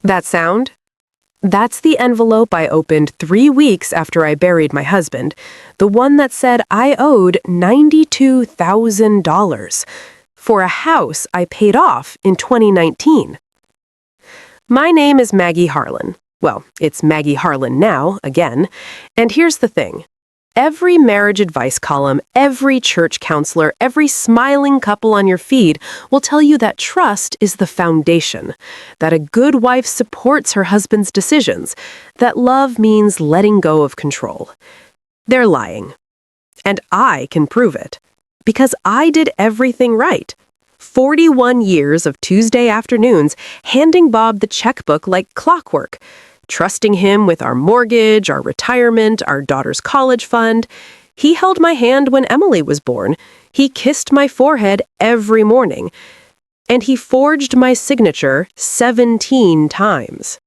That sound? That's the envelope I opened 3 weeks after I buried my husband, the one that said I owed $92,000 for a house I paid off in 2019. My name is Maggie Harlan. Well, it's Maggie Harlan now, again. And here's the thing. Every marriage advice column, every church counselor, every smiling couple on your feed will tell you that trust is the foundation, that a good wife supports her husband's decisions, that love means letting go of control. They're lying. And I can prove it. Because I did everything right. 41 years of Tuesday afternoons handing Bob the checkbook like clockwork, trusting him with our mortgage, our retirement, our daughter's college fund. He held my hand when Emily was born. He kissed my forehead every morning. And he forged my signature 17 times.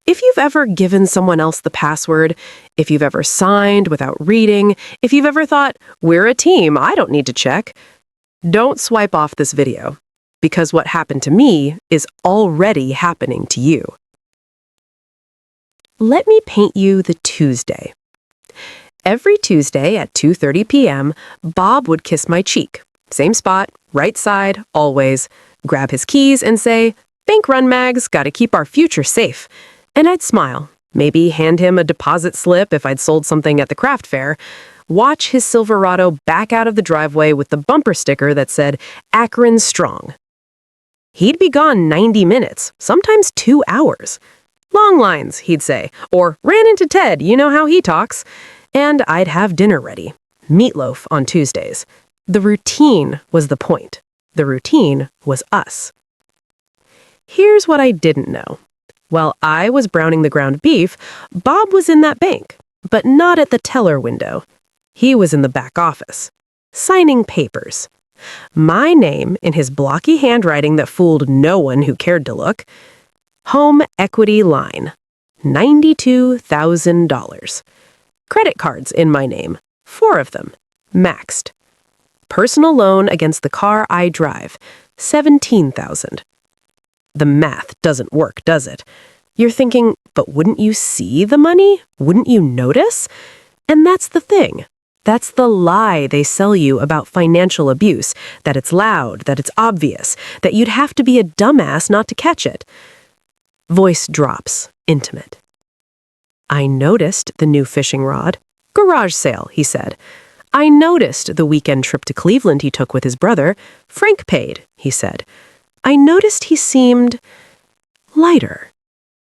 If you've ever given someone else the password, if you've ever signed without reading, if you've ever thought, we're a team, I don't need to check, don't swipe off this video, because what happened to me is already happening to you. Let me paint you the Tuesday. Every Tuesday at 2:30 p.m., Bob would kiss my cheek. Same spot, right side, always. Grab his keys and say, "Bank run, Mags, gotta keep our future safe." And I'd smile, maybe hand him a deposit slip if I'd sold something at the craft fair, watch his Silverado back out of the driveway with the bumper sticker that said, "Akron Strong." He'd be gone 90 minutes, sometimes 2 hours. "Long lines," he'd say, or "ran into Ted, you know how he talks." And I'd have dinner ready. Meatloaf on Tuesdays. The routine was the point. The routine was us. Here's what I didn't know. While I was browning the ground beef, Bob was in that bank, but not at the teller window. He was in the back office, signing papers. My name in his blocky handwriting that fooled no one who cared to look. Home equity line, $92,000. Credit cards in my name, 4 of them, maxed. Personal loan against the car I drive, $17,000. The math doesn't work, does it? You're thinking, but wouldn't you see the money? Wouldn't you notice? And that's the thing. That's the lie they sell you about financial abuse, that it's loud, that it's obvious, that you'd have to be a dumbass not to catch it. Voice drops, intimate. "I noticed the new fishing rod. Garage sale," he said. "I noticed the weekend trip to Cleveland he took with his brother. Frank paid," he said. "I noticed he seemed lighter,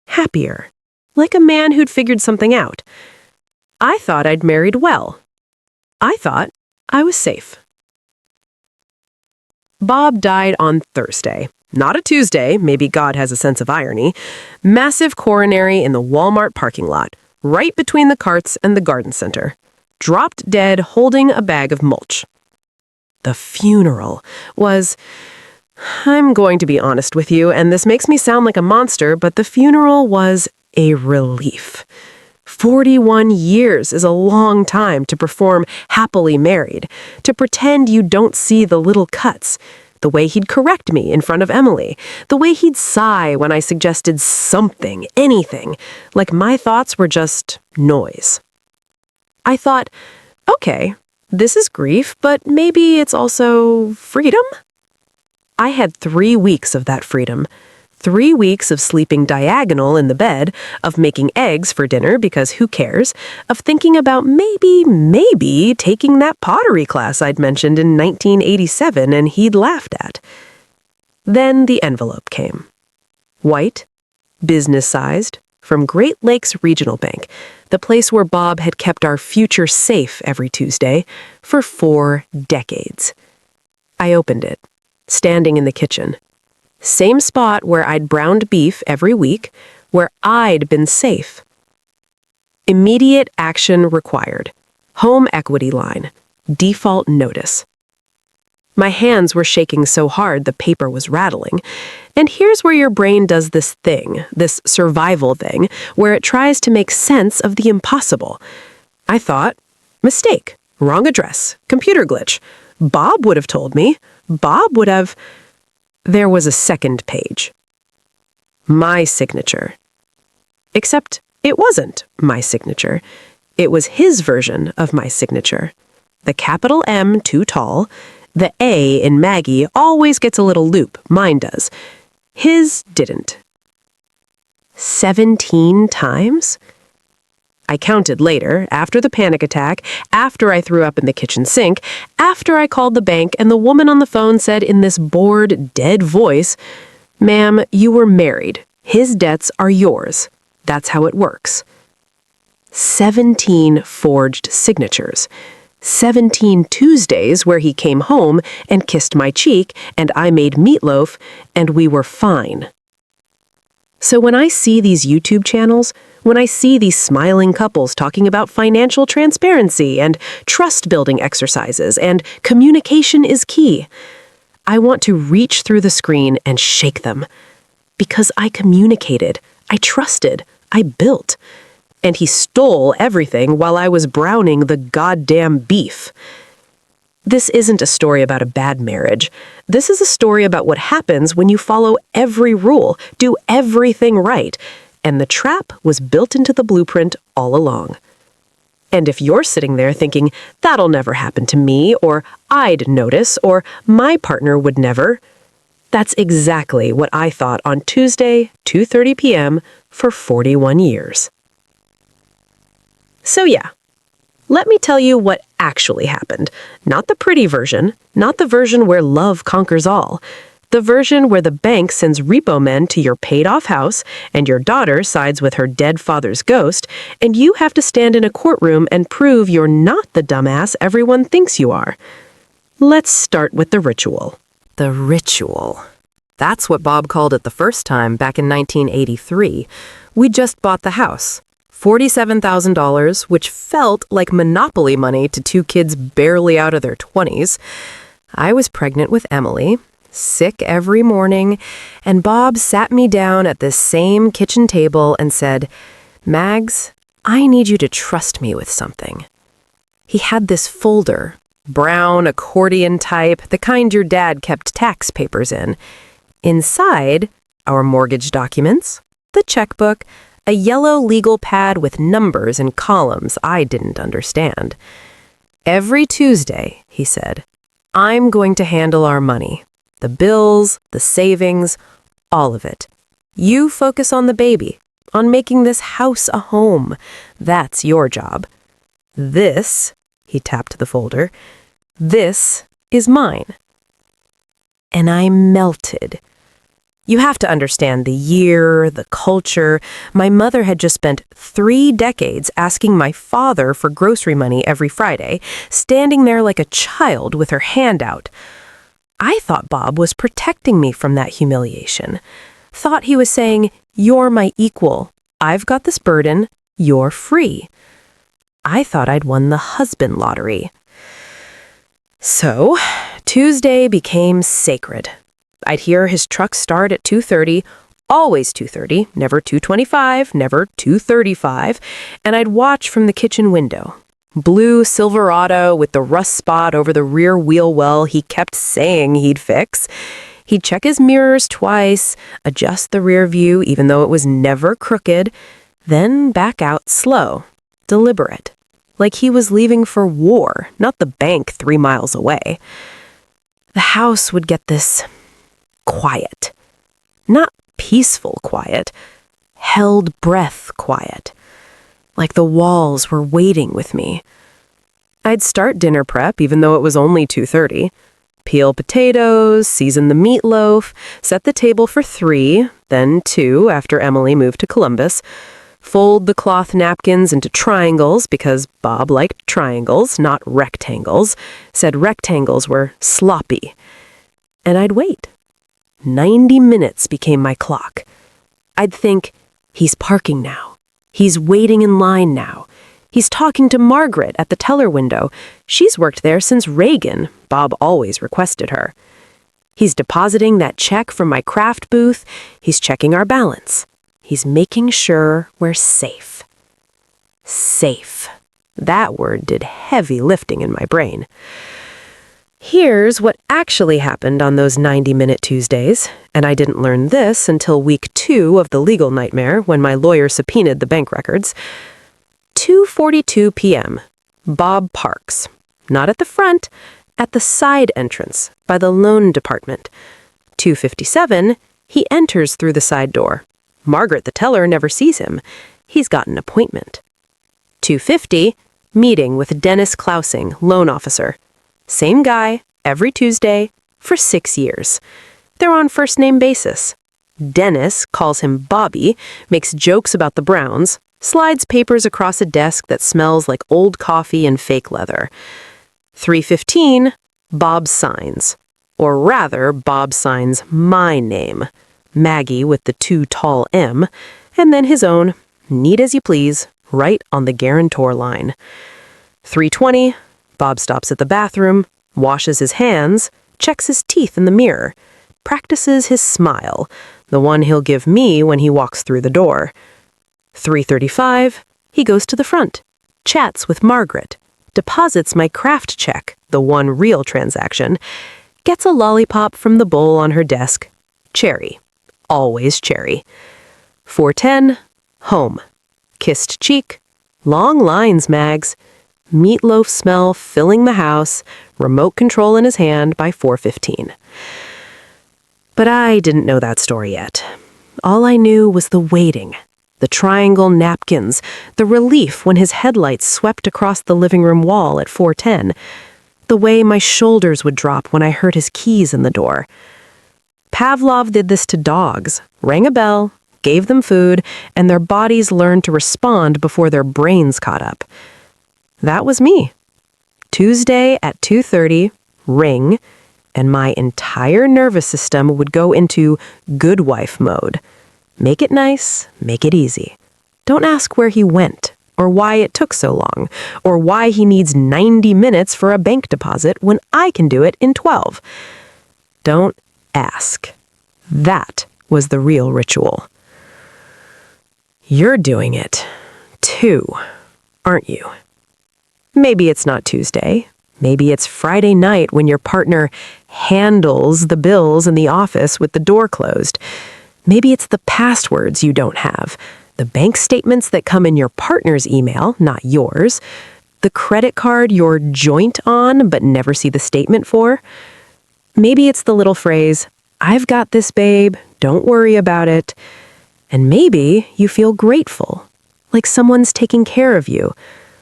happier, like a man who'd figured something out. I thought I'd married well. I thought I was safe." Bob died on Thursday. Not a Tuesday, maybe God has a sense of irony. Massive coronary in the Walmart parking lot, right between the carts and the garden center. Dropped dead holding a bag of mulch. The funeral was... I'm going to be honest with you, and this makes me sound like a monster, but the funeral was a relief. 41 years is a long time to perform happily married, to pretend you don't see the little cuts, the way he'd correct me in front of Emily, the way he'd sigh when I suggested something, anything, like my thoughts were just noise. I thought, okay, this is grief, but maybe it's also freedom? I had 3 weeks of that freedom. 3 weeks of sleeping diagonal in the bed, of making eggs for dinner because who cares, of thinking about maybe taking that pottery class I'd mentioned in 1987 and he'd laughed at. Then the envelope came. White, business-sized, from Great Lakes Regional Bank, the place where Bob had kept our future safe every Tuesday for 4 decades. I opened it, standing in the kitchen. Same spot where I'd browned beef every week, where I'd been safe. Immediate action required. Home equity line. Default notice. My hands were shaking so hard the paper was rattling. And here's where your brain does this thing, this survival thing, where it tries to make sense of the impossible. I thought, mistake, wrong address, computer glitch. Bob would have told me. Bob would have... There was a second page. My signature. Except it wasn't my signature. It was his version of my signature. The capital M too tall. The A in Maggie always gets a little loop. Mine does. His didn't. 17 times? I counted later, after the panic attack, after I threw up in the kitchen sink, after I called the bank and the woman on the phone said in this bored, dead voice, "Ma'am, you were married. His debts are yours. That's how it works." 17 forged signatures. 17 Tuesdays where he came home and kissed my cheek and I made meatloaf and we were fine. So when I see these YouTube channels, when I see these smiling couples talking about financial transparency and trust-building exercises and communication is key, I want to reach through the screen and shake them. Because I communicated, I trusted, I built. And he stole everything while I was browning the goddamn beef. This isn't a story about a bad marriage. This is a story about what happens when you follow every rule, do everything right, and the trap was built into the blueprint all along. And if you're sitting there thinking, that'll never happen to me, or I'd notice, or my partner would never, that's exactly what I thought on Tuesday, 2:30 p.m. for 41 years. So yeah, let me tell you what actually happened. Not the pretty version, not the version where love conquers all. The version where the bank sends repo men to your paid-off house and your daughter sides with her dead father's ghost, and you have to stand in a courtroom and prove you're not the dumbass everyone thinks you are. Let's start with the ritual. The ritual. That's what Bob called it the first time back in 1983. We just bought the house. $47,000, which felt like monopoly money to two kids barely out of their 20s. I was pregnant with Emily, sick every morning, and Bob sat me down at this same kitchen table and said, "Mags, I need you to trust me with something." He had this folder, brown accordion type, the kind your dad kept tax papers in. Inside, our mortgage documents, the checkbook, a yellow legal pad with numbers and columns I didn't understand. "Every Tuesday," he said, "I'm going to handle our money. The bills, the savings, all of it. You focus on the baby, on making this house a home. That's your job. This," he tapped the folder, "this is mine." And I melted. You have to understand the year, the culture. My mother had just spent 3 decades asking my father for grocery money every Friday, standing there like a child with her hand out. I thought Bob was protecting me from that humiliation. Thought he was saying, "You're my equal. I've got this burden. You're free." I thought I'd won the husband lottery. So, Tuesday became sacred. I'd hear his truck start at 2:30, always 2:30, never 2:25, never 2:35, and I'd watch from the kitchen window. Blue Silverado with the rust spot over the rear wheel well he kept saying he'd fix. He'd check his mirrors twice, adjust the rear view even though it was never crooked, then back out slow, deliberate, like he was leaving for war, not the bank 3 miles away. The house would get this quiet. Not peaceful quiet, held breath quiet. Like the walls were waiting with me. I'd start dinner prep even though it was only 2:30. Peel potatoes, season the meatloaf, set the table for 3, then 2 after Emily moved to Columbus. Fold the cloth napkins into triangles because Bob liked triangles, not rectangles. Said rectangles were sloppy. And I'd wait. 90 minutes became my clock. I'd think, he's parking now. He's waiting in line now. He's talking to Margaret at the teller window. She's worked there since Reagan. Bob always requested her. He's depositing that check from my craft booth. He's checking our balance. He's making sure we're safe. Safe. That word did heavy lifting in my brain. Here's what actually happened on those 90-minute Tuesdays, and I didn't learn this until week 2 of the legal nightmare when my lawyer subpoenaed the bank records. 2:42 p.m. Bob parks. Not at the front, at the side entrance, by the loan department. 2:57, he enters through the side door. Margaret, the teller, never sees him. He's got an appointment. 2:50, meeting with Dennis Klausing, loan officer. Same guy, every Tuesday, for 6 years. They're on first-name basis. Dennis calls him Bobby, makes jokes about the Browns, slides papers across a desk that smells like old coffee and fake leather. 3:15, Bob signs. Or rather, Bob signs my name, Maggie with the too tall M, and then his own, neat as you please, right on the guarantor line. 3:20, Bob stops at the bathroom, washes his hands, checks his teeth in the mirror, practices his smile, the one he'll give me when he walks through the door. 3:35, he goes to the front, chats with Margaret, deposits my craft check, the one real transaction, gets a lollipop from the bowl on her desk. Cherry. Always cherry. 4:10, home. Kissed cheek. Long lines, Mags. Meatloaf smell filling the house, remote control in his hand by 4:15. But I didn't know that story yet. All I knew was the waiting, the triangle napkins, the relief when his headlights swept across the living room wall at 4:10, the way my shoulders would drop when I heard his keys in the door. Pavlov did this to dogs, rang a bell, gave them food, and their bodies learned to respond before their brains caught up. That was me. Tuesday at 2:30, ring, and my entire nervous system would go into good wife mode. Make it nice, make it easy. Don't ask where he went, or why it took so long, or why he needs 90 minutes for a bank deposit when I can do it in 12. Don't ask. That was the real ritual. You're doing it, too, aren't you? Maybe it's not Tuesday. Maybe it's Friday night when your partner handles the bills in the office with the door closed. Maybe it's the passwords you don't have, the bank statements that come in your partner's email, not yours, the credit card you're joint on but never see the statement for. Maybe it's the little phrase, "I've got this, babe, don't worry about it." And maybe you feel grateful, like someone's taking care of you,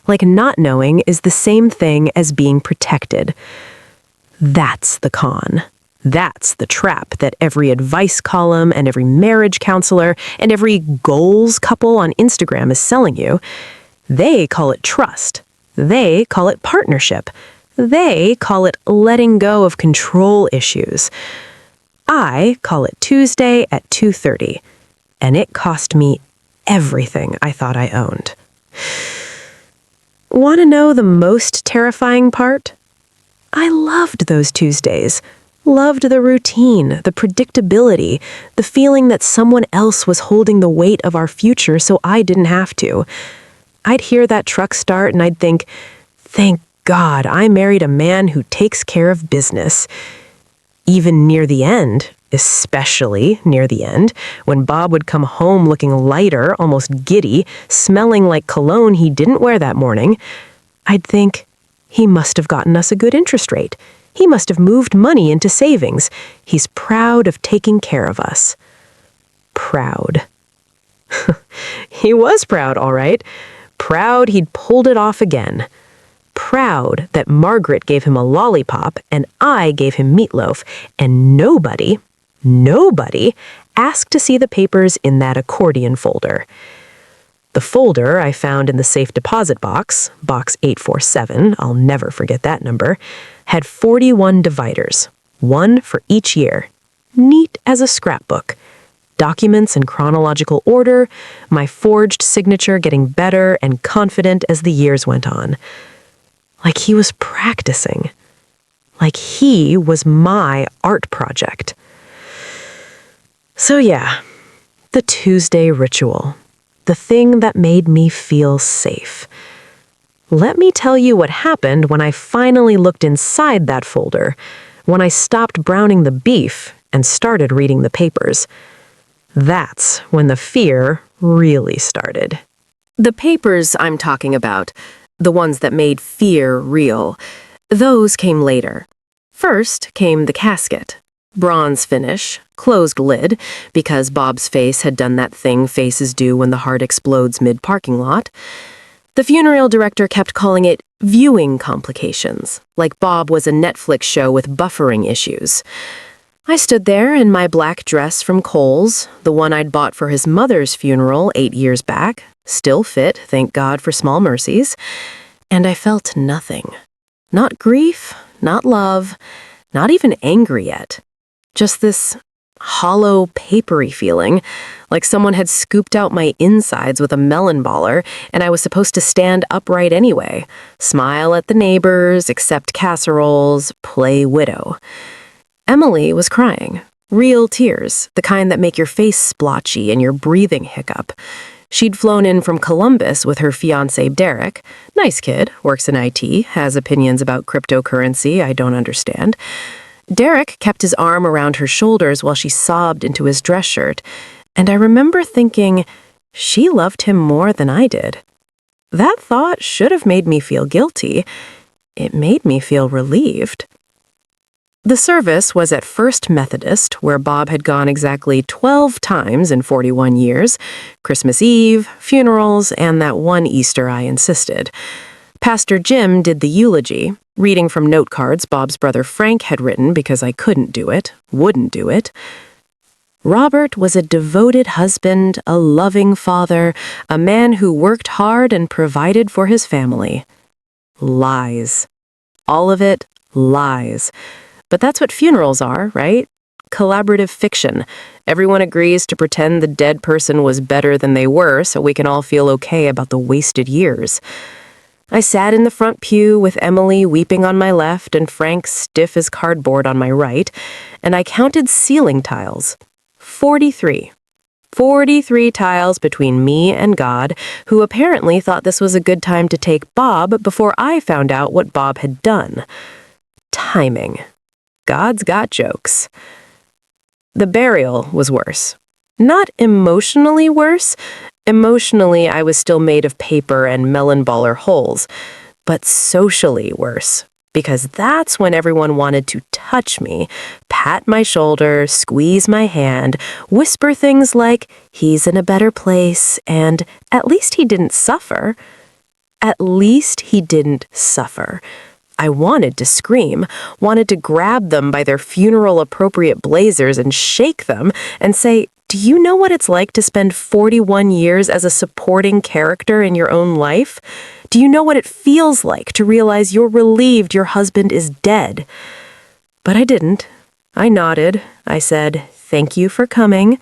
like not knowing is the same thing as being protected. That's the con. That's the trap that every advice column and every marriage counselor and every goals couple on Instagram is selling you. They call it trust. They call it partnership. They call it letting go of control issues. I call it Tuesday at 2:30, and it cost me everything I thought I owned. Want to know the most terrifying part? I loved those Tuesdays. Loved the routine, the predictability, the feeling that someone else was holding the weight of our future so I didn't have to. I'd hear that truck start and I'd think, thank God I married a man who takes care of business. Even near the end, especially near the end, when Bob would come home looking lighter, almost giddy, smelling like cologne he didn't wear that morning, I'd think, he must have gotten us a good interest rate. He must have moved money into savings. He's proud of taking care of us. Proud. He was proud, all right. Proud he'd pulled it off again. Proud that Margaret gave him a lollipop and I gave him meatloaf, and nobody asked to see the papers in that accordion folder. The folder I found in the safe deposit box, box 847, I'll never forget that number, had 41 dividers, one for each year. Neat as a scrapbook. Documents in chronological order, my forged signature getting better and confident as the years went on. Like he was practicing. Like he was my art project. So yeah, the Tuesday ritual. The thing that made me feel safe. Let me tell you what happened when I finally looked inside that folder, when I stopped browning the beef and started reading the papers. That's when the fear really started. The papers I'm talking about, the ones that made fear real, those came later. First came the casket. Bronze finish, closed lid, because Bob's face had done that thing faces do when the heart explodes mid-parking lot. The funeral director kept calling it viewing complications, like Bob was a Netflix show with buffering issues. I stood there in my black dress from Kohl's, the one I'd bought for his mother's funeral 8 years back, still fit, thank God for small mercies, and I felt nothing. Not grief, not love, not even angry yet. Just this hollow, papery feeling, like someone had scooped out my insides with a melon baller, and I was supposed to stand upright anyway, smile at the neighbors, accept casseroles, play widow. Emily was crying. Real tears, the kind that make your face splotchy and your breathing hiccup. She'd flown in from Columbus with her fiancé Derek. Nice kid, works in IT, has opinions about cryptocurrency I don't understand. Derek kept his arm around her shoulders while she sobbed into his dress shirt, and I remember thinking, she loved him more than I did. That thought should have made me feel guilty. It made me feel relieved. The service was at First Methodist, where Bob had gone exactly 12 times in 41 years, Christmas Eve, funerals, and that one Easter I insisted. Pastor Jim did the eulogy, reading from note cards Bob's brother Frank had written because I couldn't do it, wouldn't do it. Robert was a devoted husband, a loving father, a man who worked hard and provided for his family. Lies. All of it, lies. But that's what funerals are, right? Collaborative fiction. Everyone agrees to pretend the dead person was better than they were so we can all feel okay about the wasted years. I sat in the front pew with Emily weeping on my left and Frank stiff as cardboard on my right, and I counted ceiling tiles. 43. 43 tiles between me and God, who apparently thought this was a good time to take Bob before I found out what Bob had done. Timing. God's got jokes. The burial was worse. Not emotionally worse. Emotionally, I was still made of paper and melon baller holes. But socially worse. Because that's when everyone wanted to touch me, pat my shoulder, squeeze my hand, whisper things like, he's in a better place, and at least he didn't suffer. At least he didn't suffer. I wanted to scream, wanted to grab them by their funeral-appropriate blazers and shake them and say, do you know what it's like to spend 41 years as a supporting character in your own life? Do you know what it feels like to realize you're relieved your husband is dead? But I didn't. I nodded. I said, thank you for coming.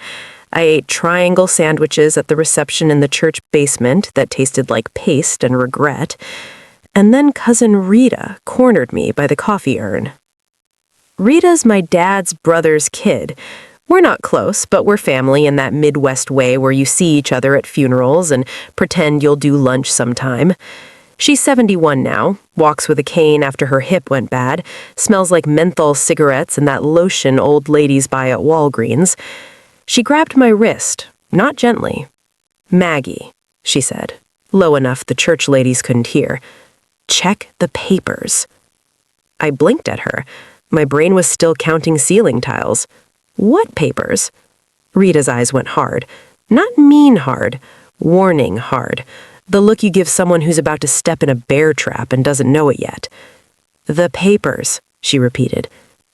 I ate triangle sandwiches at the reception in the church basement that tasted like paste and regret. And then Cousin Rita cornered me by the coffee urn. Rita's my dad's brother's kid. We're not close, but we're family in that Midwest way where you see each other at funerals and pretend you'll do lunch sometime. She's 71 now, walks with a cane after her hip went bad, smells like menthol cigarettes and that lotion old ladies buy at Walgreens. She grabbed my wrist, not gently. Maggie, she said, low enough the church ladies couldn't hear. Check the papers. I blinked at her. My brain was still counting ceiling tiles. What papers? Rita's eyes went hard. Not mean hard, warning hard. The look you give someone who's about to step in a bear trap and doesn't know it yet. The papers, she repeated.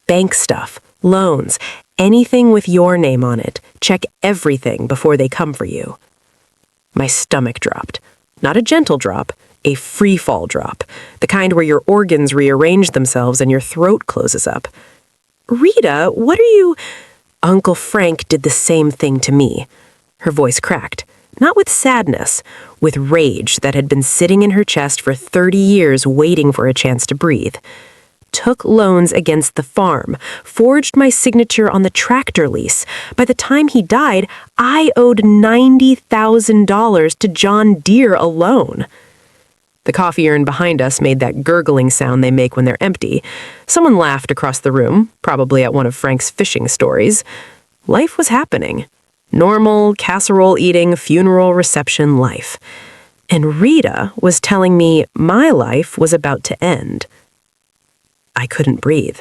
Bank stuff, loans, anything with your name on it. Check everything before they come for you. My stomach dropped. Not a gentle drop, a free-fall drop. The kind where your organs rearrange themselves and your throat closes up. Rita, what are you... Uncle Frank did the same thing to me. Her voice cracked, not with sadness, with rage that had been sitting in her chest for 30 years waiting for a chance to breathe. Took loans against the farm, forged my signature on the tractor lease. By the time he died, I owed $90,000 to John Deere alone. The coffee urn behind us made that gurgling sound they make when they're empty. Someone laughed across the room, probably at one of Frank's fishing stories. Life was happening. Normal, casserole-eating, funeral reception life. And Rita was telling me my life was about to end. I couldn't breathe.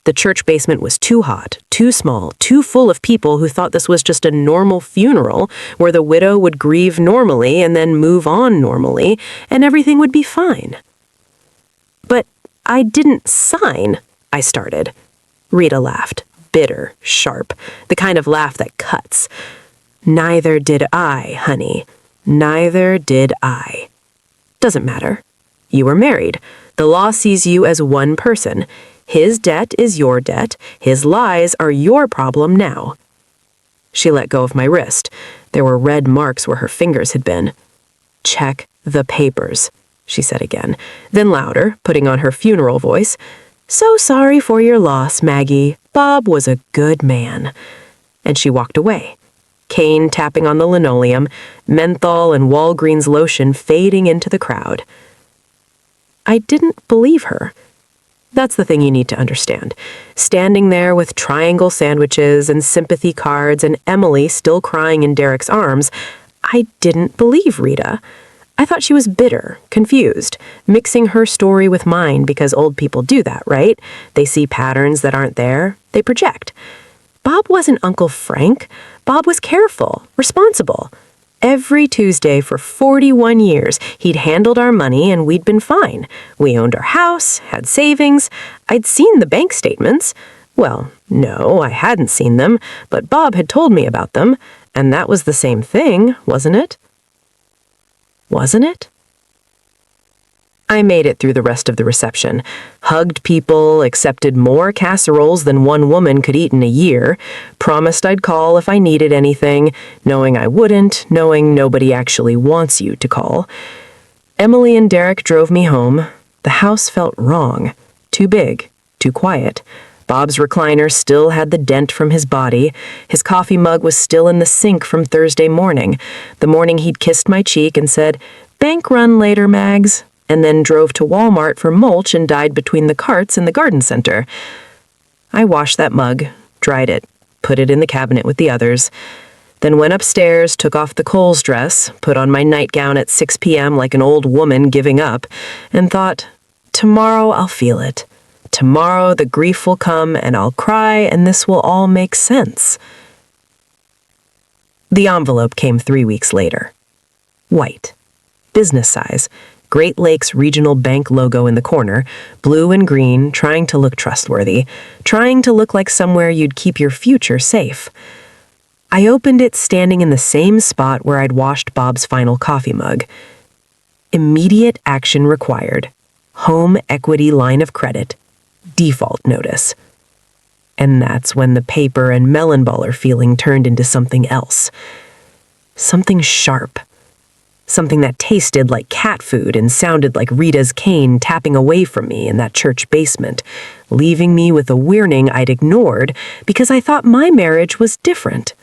The church basement was too hot, too small, too full of people who thought this was just a normal funeral where the widow would grieve normally and then move on normally, and everything would be fine. But I didn't sign, I started. Rita laughed, bitter, sharp, the kind of laugh that cuts. Neither did I, honey. Neither did I. Doesn't matter. You were married. The law sees you as one person. His debt is your debt. His lies are your problem now. She let go of my wrist. There were red marks where her fingers had been. Check the papers, she said again. Then louder, putting on her funeral voice. So sorry for your loss, Maggie. Bob was a good man. And she walked away. Cane tapping on the linoleum, menthol and Walgreens lotion fading into the crowd. I didn't believe her. That's the thing you need to understand. Standing there with triangle sandwiches and sympathy cards and Emily still crying in Derek's arms, I didn't believe Rita. I thought she was bitter, confused, mixing her story with mine because old people do that, right? They see patterns that aren't there. They project. Bob wasn't Uncle Frank. Bob was careful, responsible. Every Tuesday for 41 years, he'd handled our money and we'd been fine. We owned our house, had savings. I'd seen the bank statements. Well, no, I hadn't seen them, but Bob had told me about them, and that was the same thing, wasn't it? Wasn't it? I made it through the rest of the reception, hugged people, accepted more casseroles than one woman could eat in a year, promised I'd call if I needed anything, knowing I wouldn't, knowing nobody actually wants you to call. Emily and Derek drove me home. The house felt wrong. Too big, too quiet. Bob's recliner still had the dent from his body. His coffee mug was still in the sink from Thursday morning, the morning he'd kissed my cheek and said, "Bank run later, Mags," and then drove to Walmart for mulch and died between the carts in the garden center. I washed that mug, dried it, put it in the cabinet with the others, then went upstairs, took off the Coles dress, put on my nightgown at 6 p.m. like an old woman giving up, and thought, tomorrow I'll feel it. Tomorrow the grief will come and I'll cry and this will all make sense. The envelope came 3 weeks later. White. Business size. Great Lakes Regional Bank logo in the corner, blue and green, trying to look trustworthy, trying to look like somewhere you'd keep your future safe. I opened it standing in the same spot where I'd washed Bob's final coffee mug. Immediate action required. Home equity line of credit. Default notice. And that's when the paper and melon baller feeling turned into something else. Something sharp. Something that tasted like cat food and sounded like Rita's cane tapping away from me in that church basement, leaving me with a warning I'd ignored because I thought my marriage was different.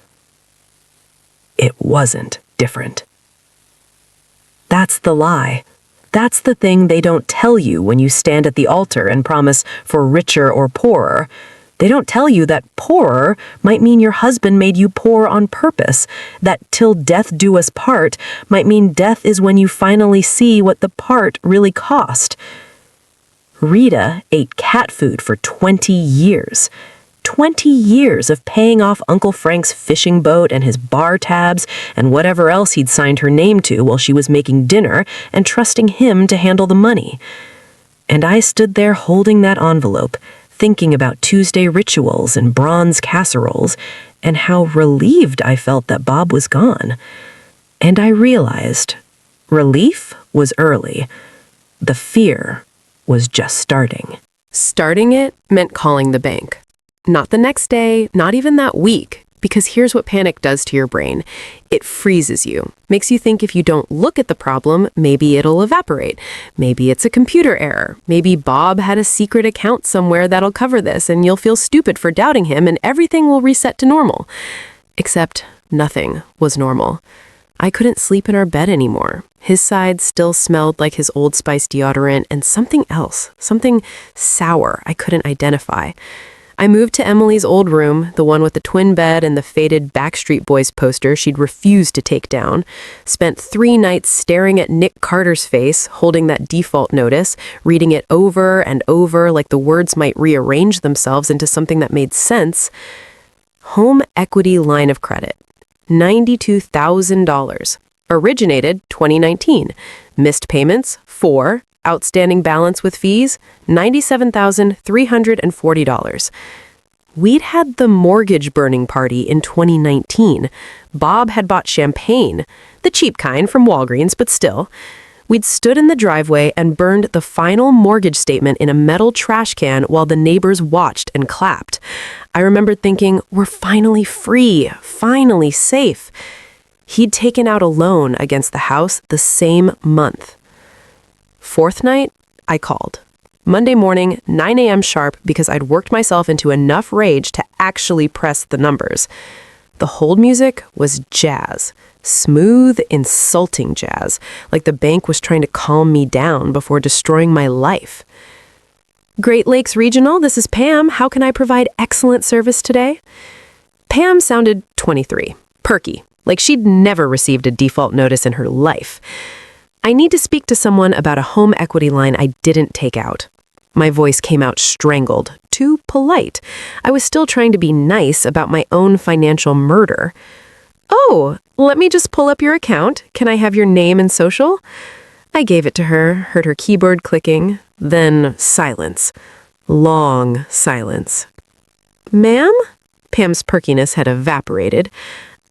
It wasn't different. That's the lie. That's the thing they don't tell you when you stand at the altar and promise for richer or poorer. They don't tell you that poorer might mean your husband made you poor on purpose, that till death do us part might mean death is when you finally see what the part really cost. Rita ate cat food for 20 years. 20 years of paying off Uncle Frank's fishing boat and his bar tabs and whatever else he'd signed her name to while she was making dinner and trusting him to handle the money. And I stood there holding that envelope, thinking about Tuesday rituals and bronze casseroles, and how relieved I felt that Bob was gone. And I realized relief was early. The fear was just starting. Starting it meant calling the bank. Not the next day, not even that week, because here's what panic does to your brain. It freezes you, makes you think if you don't look at the problem, maybe it'll evaporate. Maybe it's a computer error. Maybe Bob had a secret account somewhere that'll cover this and you'll feel stupid for doubting him and everything will reset to normal. Except nothing was normal. I couldn't sleep in our bed anymore. His side still smelled like his Old Spice deodorant and something else, something sour I couldn't identify. I moved to Emily's old room, the one with the twin bed and the faded Backstreet Boys poster she'd refused to take down. Spent 3 nights staring at Nick Carter's face, holding that default notice, reading it over and over like the words might rearrange themselves into something that made sense. Home equity line of credit. $92,000. Originated 2019. Missed payments 4. Outstanding balance with fees, $97,340. We'd had the mortgage burning party in 2019. Bob had bought champagne, the cheap kind from Walgreens, but still. We'd stood in the driveway and burned the final mortgage statement in a metal trash can while the neighbors watched and clapped. I remembered thinking, we're finally free, finally safe. He'd taken out a loan against the house the same month. 4th night, I called. Monday morning, 9 a.m. sharp, because I'd worked myself into enough rage to actually press the numbers. The hold music was jazz. Smooth, insulting jazz, like the bank was trying to calm me down before destroying my life. Great Lakes Regional, this is Pam. How can I provide excellent service today? Pam sounded 23, perky, like she'd never received a default notice in her life. I need to speak to someone about a home equity line I didn't take out. My voice came out strangled, too polite. I was still trying to be nice about my own financial murder. Oh, let me just pull up your account. Can I have your name and social? I gave it to her, heard her keyboard clicking, then silence. Long silence. Ma'am? Pam's perkiness had evaporated.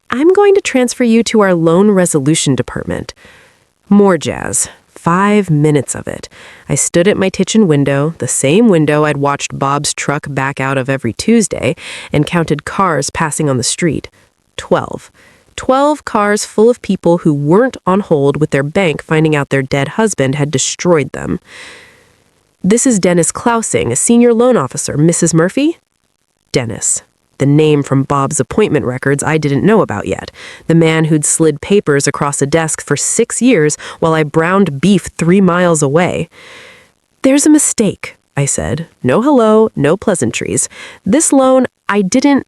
I'm going to transfer you to our loan resolution department. More jazz. 5 minutes of it. I stood at my kitchen window, the same window I'd watched Bob's truck back out of every Tuesday, and counted cars passing on the street. 12. 12 cars full of people who weren't on hold with their bank finding out their dead husband had destroyed them. This is Dennis Klausing, a senior loan officer. Mrs. Murphy? Dennis. The name from Bob's appointment records I didn't know about yet. The man who'd slid papers across a desk for 6 years while I browned beef 3 miles away. There's a mistake, I said. No hello, no pleasantries. This loan, I didn't...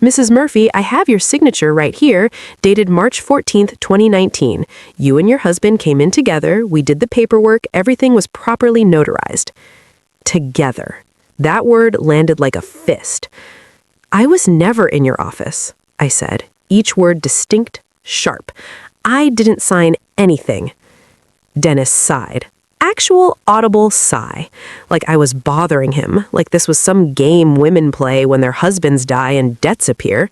Mrs. Murphy, I have your signature right here, dated March 14th, 2019. You and your husband came in together, we did the paperwork, everything was properly notarized. Together. That word landed like a fist. I was never in your office, I said, each word distinct, sharp. I didn't sign anything. Dennis sighed. Actual audible sigh, like I was bothering him, like this was some game women play when their husbands die and debts appear.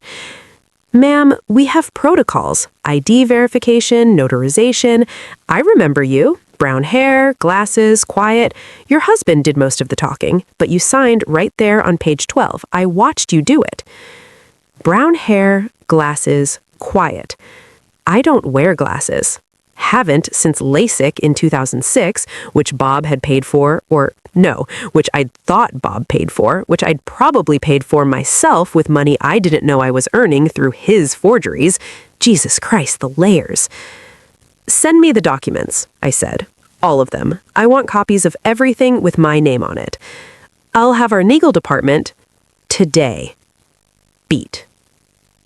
Ma'am, we have protocols, ID verification, notarization. I remember you. Brown hair, glasses, quiet. Your husband did most of the talking, but you signed right there on page 12. I watched you do it. Brown hair, glasses, quiet. I don't wear glasses. Haven't since LASIK in 2006, which Bob had paid for, which I'd thought Bob paid for, which I'd probably paid for myself with money I didn't know I was earning through his forgeries. Jesus Christ, the layers. Send me the documents, I said. All of them. I want copies of everything with my name on it. I'll have our legal department today. Beat.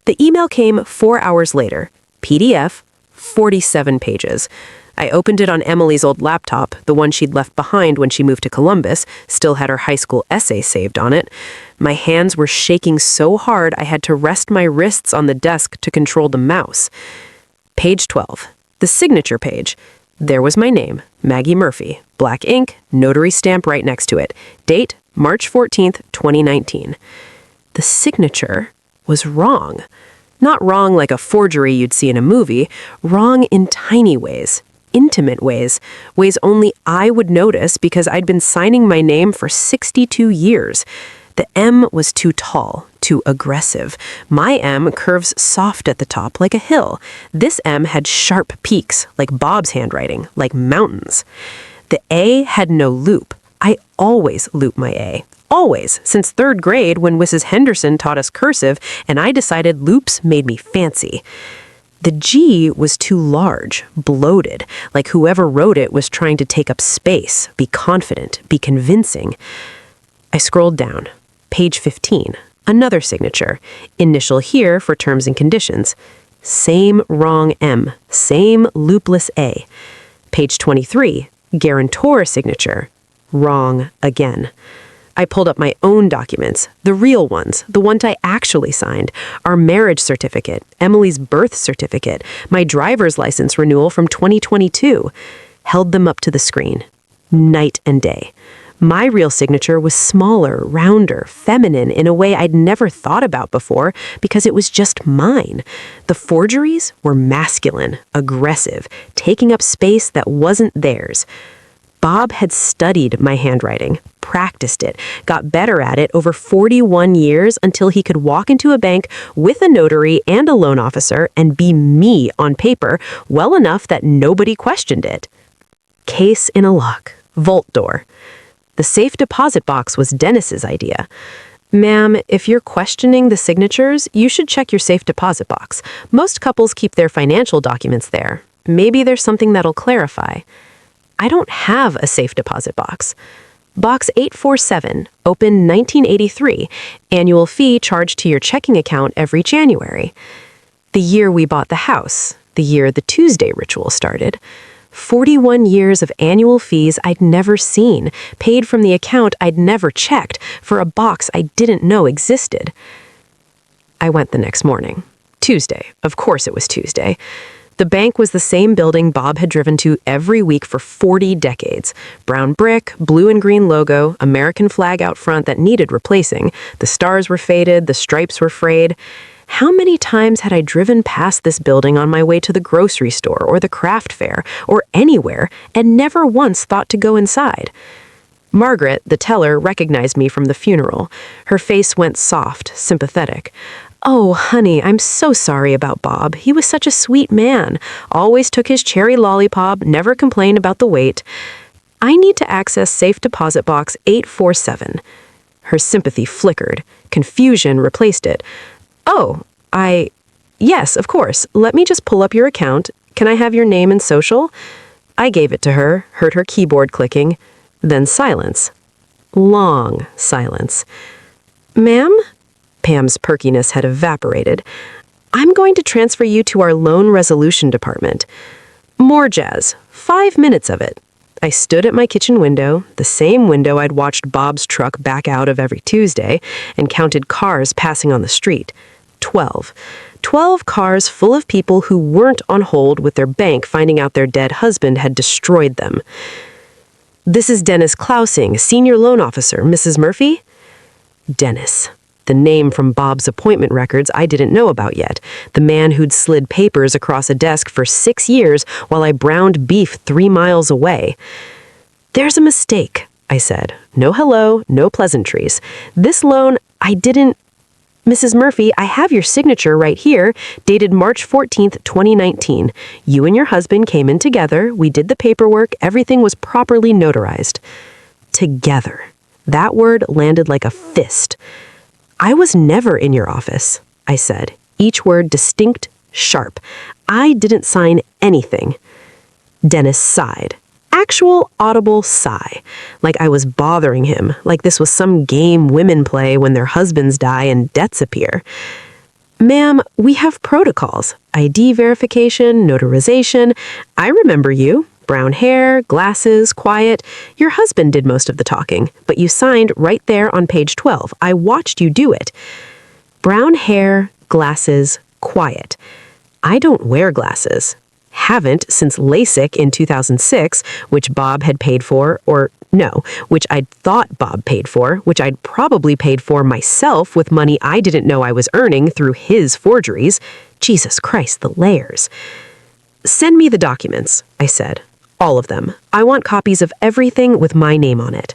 The email came 4 hours later. PDF, 47 pages. I opened it on Emily's old laptop, the one she'd left behind when she moved to Columbus, still had her high school essay saved on it. My hands were shaking so hard I had to rest my wrists on the desk to control the mouse. Page 12. The signature page. There was my name, Maggie Murphy. Black ink, notary stamp right next to it. Date, March 14th, 2019. The signature was wrong. Not wrong like a forgery you'd see in a movie, wrong in tiny ways, intimate ways, ways only I would notice because I'd been signing my name for 62 years. The M was too tall, too aggressive. My M curves soft at the top like a hill. This M had sharp peaks, like Bob's handwriting, like mountains. The A had no loop. I always loop my A. Always, since 3rd grade when Mrs. Henderson taught us cursive and I decided loops made me fancy. The G was too large, bloated, like whoever wrote it was trying to take up space, be confident, be convincing. I scrolled down. Page 15. Another signature. Initial here for terms and conditions. Same wrong M. Same loopless A. Page 23. Guarantor signature. Wrong again. I pulled up my own documents, the real ones, the ones I actually signed, our marriage certificate, Emily's birth certificate, my driver's license renewal from 2022. Held them up to the screen. Night and day. My real signature was smaller, rounder, feminine in a way I'd never thought about before because it was just mine. The forgeries were masculine, aggressive, taking up space that wasn't theirs. Bob had studied my handwriting, practiced it, got better at it over 41 years until he could walk into a bank with a notary and a loan officer and be me on paper well enough that nobody questioned it. Case in a lock. Vault door. The safe deposit box was Dennis's idea. Ma'am, if you're questioning the signatures, you should check your safe deposit box. Most couples keep their financial documents there. Maybe there's something that'll clarify. I don't have a safe deposit box. Box 847, open 1983, annual fee charged to your checking account every January. The year we bought the house, the year the Tuesday ritual started. 41 years of annual fees I'd never seen, paid from the account I'd never checked, for a box I didn't know existed. I went the next morning. Tuesday. Of course it was Tuesday. The bank was the same building Bob had driven to every week for 40 decades. Brown brick, blue and green logo, American flag out front that needed replacing. The stars were faded, the stripes were frayed. How many times had I driven past this building on my way to the grocery store or the craft fair or anywhere and never once thought to go inside? Margaret, the teller, recognized me from the funeral. Her face went soft, sympathetic. "Oh, honey, I'm so sorry about Bob. He was such a sweet man. Always took his cherry lollipop, never complained about the wait. I need to access safe deposit box 847. Her sympathy flickered. Confusion replaced it. "Oh, yes, of course. Let me just pull up your account. Can I have your name and social?" I gave it to her, heard her keyboard clicking. Then silence. Long silence. "Ma'am?" Pam's perkiness had evaporated. "I'm going to transfer you to our loan resolution department." More jazz. 5 minutes of it. I stood at my kitchen window, the same window I'd watched Bob's truck back out of every Tuesday, and counted cars passing on the street. 12. 12 cars full of people who weren't on hold with their bank finding out their dead husband had destroyed them. "This is Dennis Klausing, senior loan officer. Mrs. Murphy?" Dennis. The name from Bob's appointment records I didn't know about yet. The man who'd slid papers across a desk for 6 years while I browned beef 3 miles away. "There's a mistake," I said. "No hello, no pleasantries. This loan, I didn't... Mrs. Murphy, I have your signature right here, dated March 14th, 2019. You and your husband came in together, we did the paperwork, everything was properly notarized." Together. That word landed like a fist. "I was never in your office," I said, each word distinct, sharp. "I didn't sign anything." Dennis sighed. Actual audible sigh. Like I was bothering him, like this was some game women play when their husbands die and debts appear. "Ma'am, we have protocols. ID verification, notarization. I remember you. Brown hair, glasses, quiet. Your husband did most of the talking, but you signed right there on page 12. I watched you do it." Brown hair, glasses, quiet. I don't wear glasses. Haven't since LASIK in 2006, which Bob had paid for, or no, which I'd thought Bob paid for, which I'd probably paid for myself with money I didn't know I was earning through his forgeries. Jesus Christ, the layers. "Send me the documents," I said. "All of them. I want copies of everything with my name on it.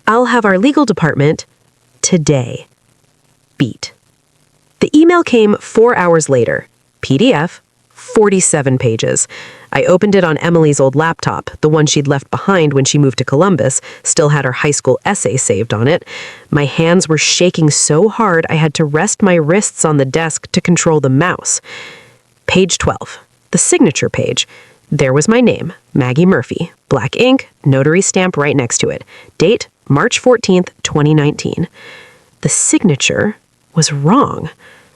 I'll have our legal department today." Beat. The email came 4 hours later. PDF, 47 pages. I opened it on Emily's old laptop, the one she'd left behind when she moved to Columbus, still had her high school essay saved on it. My hands were shaking so hard I had to rest my wrists on the desk to control the mouse. Page 12. The signature page. There was my name, Maggie Murphy. Black ink, notary stamp right next to it. Date, March 14th, 2019. The signature was wrong.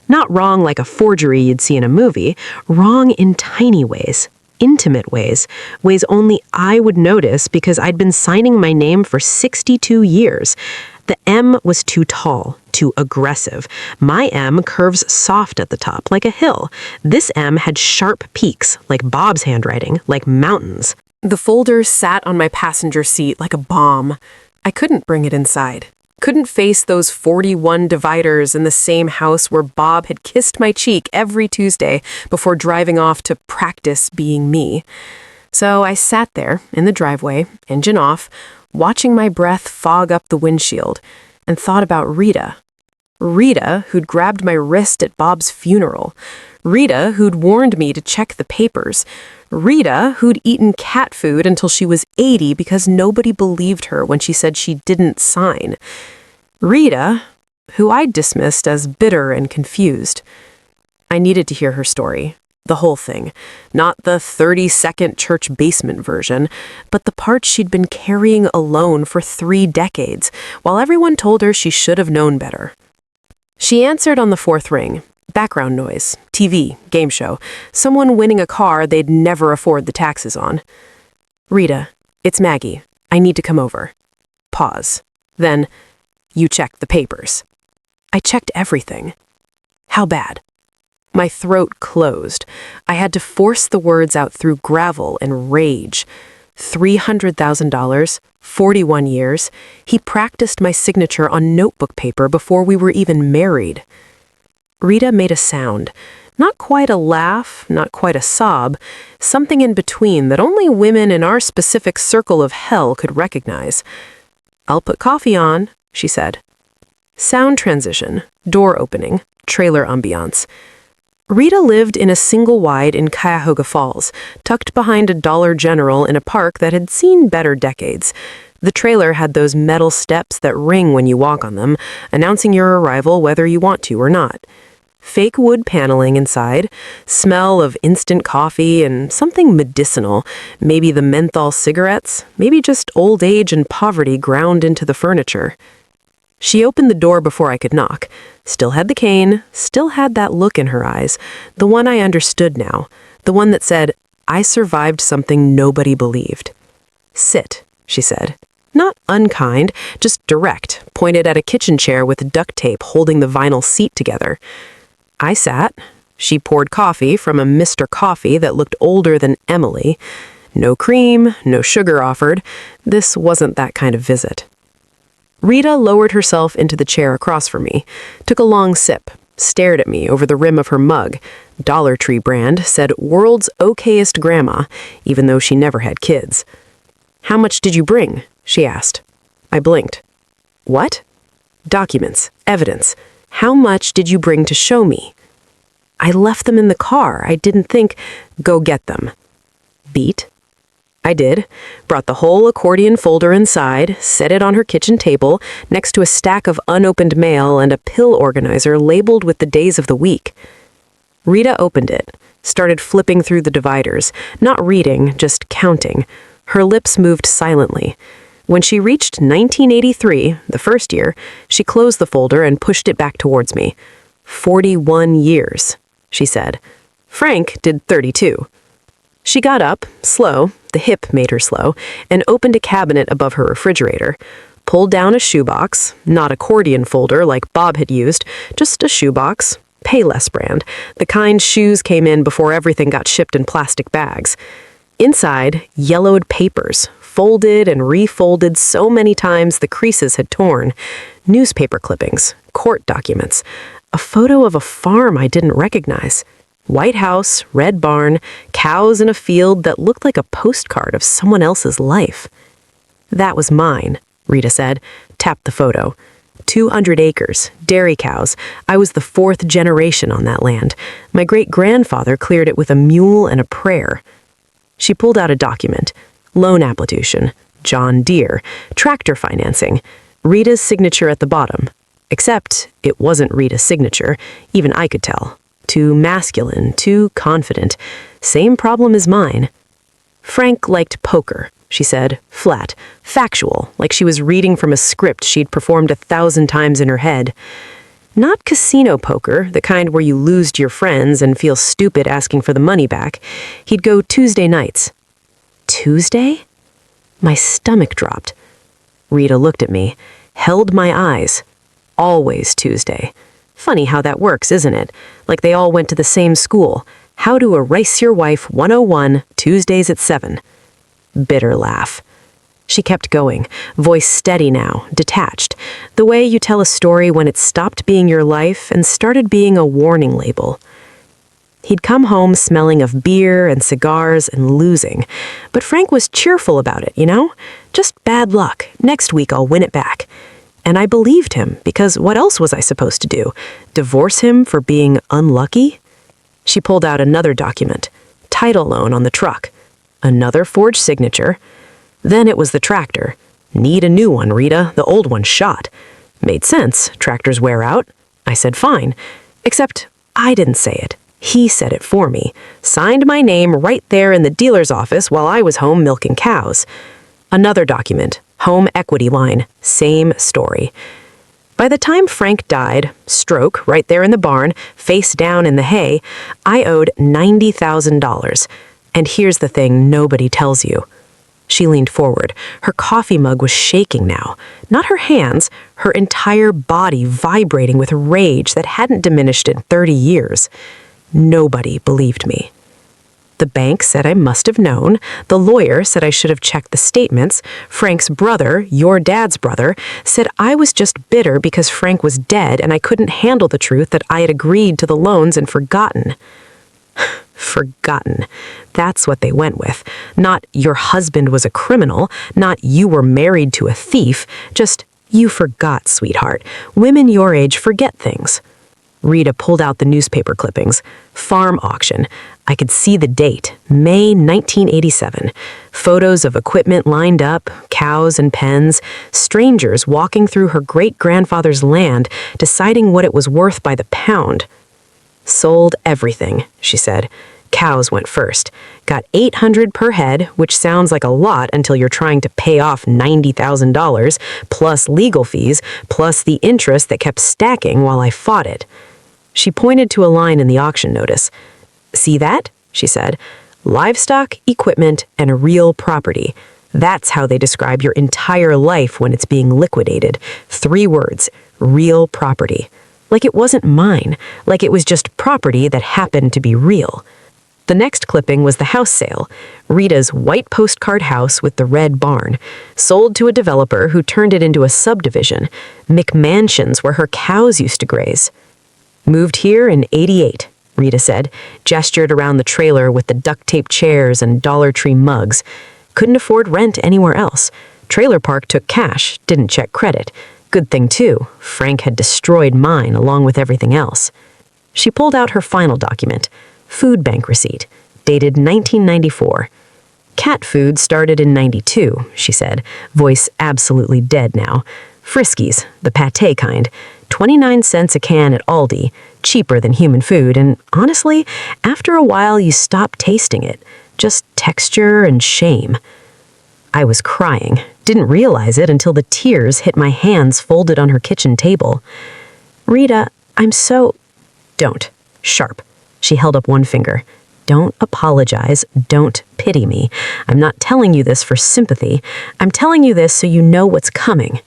Not wrong like a forgery you'd see in a movie, wrong in tiny ways, intimate ways, ways only I would notice because I'd been signing my name for 62 years. The M was too tall, too aggressive. My M curves soft at the top, like a hill. This M had sharp peaks, like Bob's handwriting, like mountains. The folder sat on my passenger seat like a bomb. I couldn't bring it inside. Couldn't face those 41 dividers in the same house where Bob had kissed my cheek every Tuesday before driving off to practice being me. So I sat there in the driveway, engine off, watching my breath fog up the windshield, and thought about Rita. Rita, who'd grabbed my wrist at Bob's funeral. Rita, who'd warned me to check the papers. Rita, who'd eaten cat food until she was 80 because nobody believed her when she said she didn't sign. Rita, who I dismissed as bitter and confused. I needed to hear her story, the whole thing, not the 30-second church basement version, but the part she'd been carrying alone for 3 decades, while everyone told her she should have known better. She answered on the 4th ring. Background noise, TV, game show, someone winning a car they'd never afford the taxes on. Rita, it's Maggie. I need to come over. Pause. Then, you checked the papers. I checked everything. How bad? My throat closed. I had to force the words out through gravel and rage. $300,000, 41 years. He practiced my signature on notebook paper before we were even married. Rita made a sound. Not quite a laugh, not quite a sob, something in between that only women in our specific circle of hell could recognize. "I'll put coffee on," she said. Sound transition, door opening, trailer ambiance. Rita lived in a single wide in Cuyahoga Falls, tucked behind a Dollar General in a park that had seen better decades. The trailer had those metal steps that ring when you walk on them, announcing your arrival whether you want to or not. Fake wood paneling inside, smell of instant coffee and something medicinal, maybe the menthol cigarettes, maybe just old age and poverty ground into the furniture. She opened the door before I could knock. Still had the cane, still had that look in her eyes, the one I understood now, the one that said, I survived something nobody believed. "Sit," she said. Not unkind, just direct, pointed at a kitchen chair with duct tape holding the vinyl seat together. I sat. She poured coffee from a Mr. Coffee that looked older than Emily. No cream, no sugar offered. This wasn't that kind of visit. Rita lowered herself into the chair across from me, took a long sip, stared at me over the rim of her mug. Dollar Tree brand, said world's okayest grandma, even though she never had kids. "How much did you bring?" she asked. I blinked. "What?" "Documents, evidence. How much did you bring to show me?" "I left them in the car. I didn't think..." "Go get them." Beat? I did. Brought the whole accordion folder inside, set it on her kitchen table, next to a stack of unopened mail and a pill organizer labeled with the days of the week. Rita opened it, started flipping through the dividers, not reading, just counting. Her lips moved silently. When she reached 1983, the first year, she closed the folder and pushed it back towards me. 41 years, she said. Frank did 32. She got up, slow, the hip made her slow, and opened a cabinet above her refrigerator. Pulled down a shoebox, not accordion folder like Bob had used, just a shoebox, Payless brand, the kind shoes came in before everything got shipped in plastic bags. Inside, yellowed papers, folded and refolded so many times the creases had torn. Newspaper clippings, court documents, a photo of a farm I didn't recognize. White house, red barn, cows in a field that looked like a postcard of someone else's life. "That was mine," Rita said, tapped the photo. 200 acres, dairy cows. I was the 4th generation on that land. My great-grandfather cleared it with a mule and a prayer. She pulled out a document. Loan application, John Deere, tractor financing, Rita's signature at the bottom. Except it wasn't Rita's signature, even I could tell. Too masculine, too confident. Same problem as mine. Frank liked poker, she said, flat, factual, like she was reading from a script she'd performed 1,000 times in her head. Not casino poker, the kind where you lose to your friends and feel stupid asking for the money back. He'd go Tuesday nights. Tuesday? My stomach dropped. Rita looked at me, held my eyes. Always Tuesday. Funny how that works, isn't it? Like they all went to the same school. How to Erase Your Wife 101, Tuesdays at 7. Bitter laugh. She kept going, voice steady now, detached, the way you tell a story when it stopped being your life and started being a warning label. He'd come home smelling of beer and cigars and losing, but Frank was cheerful about it, you know? Just bad luck. Next week I'll win it back. And I believed him, because what else was I supposed to do? Divorce him for being unlucky? She pulled out another document. Title loan on the truck. Another forged signature. Then it was the tractor. Need a new one, Rita. The old one's shot. Made sense. Tractors wear out. I said fine. Except I didn't say it. He said it for me. Signed my name right there in the dealer's office while I was home milking cows. Another document. Home equity line. Same story. By the time Frank died, stroke, right there in the barn, face down in the hay, I owed $90,000. And here's the thing nobody tells you. She leaned forward. Her coffee mug was shaking now. Not her hands, her entire body vibrating with rage that hadn't diminished in 30 years. Nobody believed me. The bank said I must have known. The lawyer said I should have checked the statements. Frank's brother, your dad's brother, said I was just bitter because Frank was dead and I couldn't handle the truth that I had agreed to the loans and forgotten. Forgotten. That's what they went with. Not your husband was a criminal, not you were married to a thief, just you forgot, sweetheart. Women your age forget things. Rita pulled out the newspaper clippings. Farm auction. I could see the date, May 1987. Photos of equipment lined up, cows and pens, strangers walking through her great-grandfather's land, deciding what it was worth by the pound. Sold everything, she said. Cows went first. Got $800 per head, which sounds like a lot until you're trying to pay off $90,000, plus legal fees, plus the interest that kept stacking while I fought it. She pointed to a line in the auction notice. See that? She said. Livestock, equipment, and real property. That's how they describe your entire life when it's being liquidated. 3 words. Real property. Like it wasn't mine. Like it was just property that happened to be real. The next clipping was the house sale. Rita's white postcard house with the red barn. Sold to a developer who turned it into a subdivision. McMansions where her cows used to graze. Moved here in '88, Rita said, gestured around the trailer with the duct-tape chairs and Dollar Tree mugs. Couldn't afford rent anywhere else. Trailer park took cash, didn't check credit. Good thing, too. Frank had destroyed mine along with everything else. She pulled out her final document, food bank receipt, dated 1994. Cat food started in '92, she said, voice absolutely dead now. Friskies, the pâté kind, 29 cents a can at Aldi, cheaper than human food, and honestly, after a while you stop tasting it. Just texture and shame. I was crying, didn't realize it until the tears hit my hands folded on her kitchen table. Rita, I'm so... Don't. Sharp. She held up one finger. Don't apologize. Don't pity me. I'm not telling you this for sympathy. I'm telling you this so you know what's coming.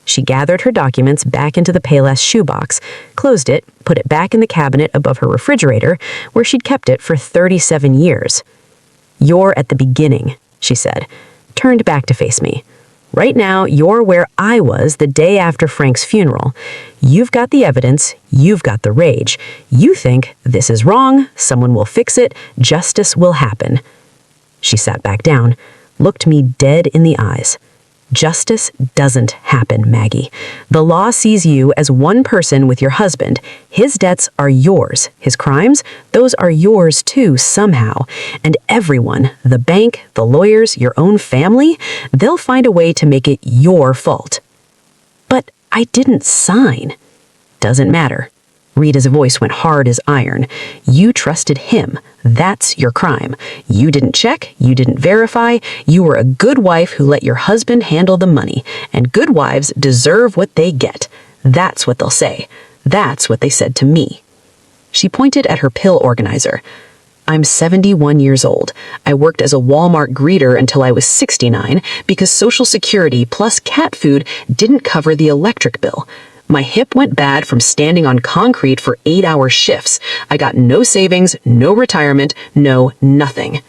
She gathered her documents back into the Payless shoebox, closed it, put it back in the cabinet above her refrigerator, where she'd kept it for 37 years. You're at the beginning, she said, turned back to face me. Right now, you're where I was the day after Frank's funeral. You've got the evidence, you've got the rage. You think, this is wrong, someone will fix it, justice will happen. She sat back down, looked me dead in the eyes. Justice doesn't happen, Maggie. The law sees you as one person with your husband. His debts are yours. His crimes, those are yours too, somehow. And everyone, the bank, the lawyers, your own family, they'll find a way to make it your fault. But I didn't sign. Doesn't matter. Rita's voice went hard as iron. You trusted him. That's your crime. You didn't check. You didn't verify. You were a good wife who let your husband handle the money. And good wives deserve what they get. That's what they'll say. That's what they said to me. She pointed at her pill organizer. I'm 71 years old. I worked as a Walmart greeter until I was 69 because Social Security plus cat food didn't cover the electric bill. My hip went bad from standing on concrete for 8-hour shifts. I got no savings, no retirement, no nothing.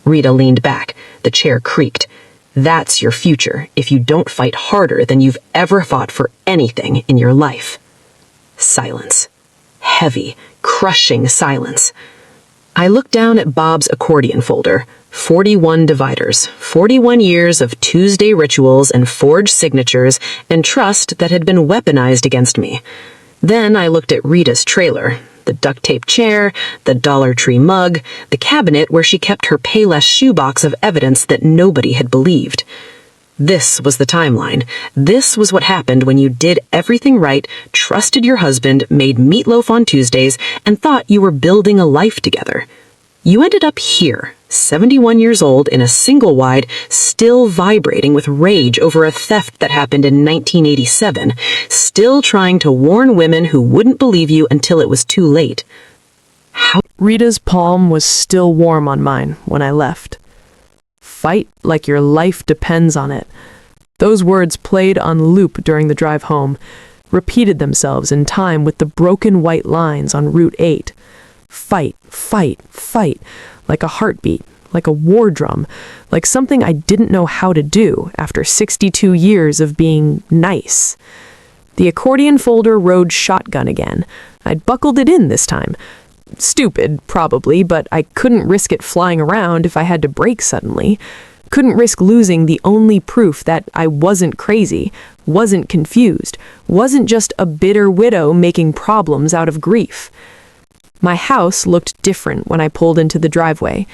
Rita leaned back. The chair creaked. That's your future if you don't fight harder than you've ever fought for anything in your life. Silence. Heavy, crushing silence. I looked down at Bob's accordion folder. 41 dividers, 41 years of Tuesday rituals and forged signatures and trust that had been weaponized against me. Then I looked at Rita's trailer, the duct tape chair, the Dollar Tree mug, the cabinet where she kept her Payless shoebox of evidence that nobody had believed. This was the timeline. This was what happened when you did everything right, trusted your husband, made meatloaf on Tuesdays, and thought you were building a life together. You ended up here, 71 years old, in a single-wide, still vibrating with rage over a theft that happened in 1987, still trying to warn women who wouldn't believe you until it was too late. Rita's palm was still warm on mine when I left. Fight like your life depends on it. Those words played on loop during the drive home, repeated themselves in time with the broken white lines on Route 8. Fight, fight, fight, like a heartbeat, like a war drum, like something I didn't know how to do after 62 years of being nice. The accordion folder rode shotgun again. I'd buckled it in this time. Stupid, probably, but I couldn't risk it flying around if I had to brake suddenly. Couldn't risk losing the only proof that I wasn't crazy, wasn't confused, wasn't just a bitter widow making problems out of grief. My house looked different when I pulled into the driveway.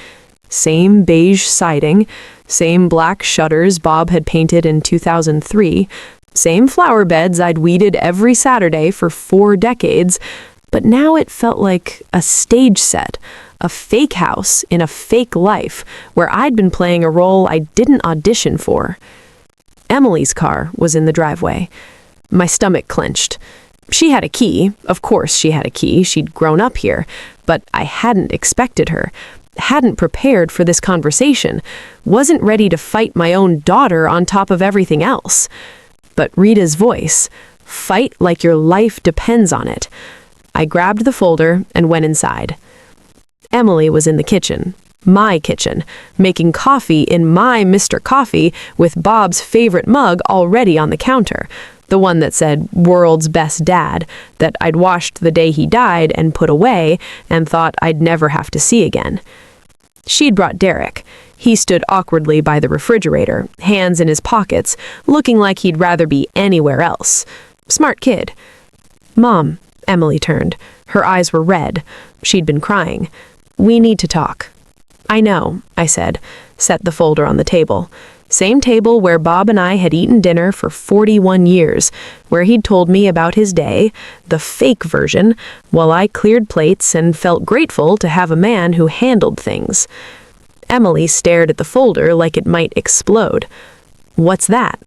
Same beige siding, same black shutters Bob had painted in 2003, same flower beds I'd weeded every Saturday for 4 decades, but now it felt like a stage set, a fake house in a fake life where I'd been playing a role I didn't audition for. Emily's car was in the driveway. My stomach clenched. She had a key. Of course she had a key. She'd grown up here. But I hadn't expected her. Hadn't prepared for this conversation. Wasn't ready to fight my own daughter on top of everything else. But Rita's voice, fight like your life depends on it. I grabbed the folder and went inside. Emily was in the kitchen, my kitchen, making coffee in my Mr. Coffee with Bob's favorite mug already on the counter, the one that said "World's Best Dad," that I'd washed the day he died and put away and thought I'd never have to see again. She'd brought Derek. He stood awkwardly by the refrigerator, hands in his pockets, looking like he'd rather be anywhere else. Smart kid. "Mom," Emily turned. Her eyes were red. She'd been crying. "We need to talk." "I know," I said, set the folder on the table. Same table where Bob and I had eaten dinner for 41 years, where he'd told me about his day, the fake version, while I cleared plates and felt grateful to have a man who handled things. Emily stared at the folder like it might explode. "What's that?"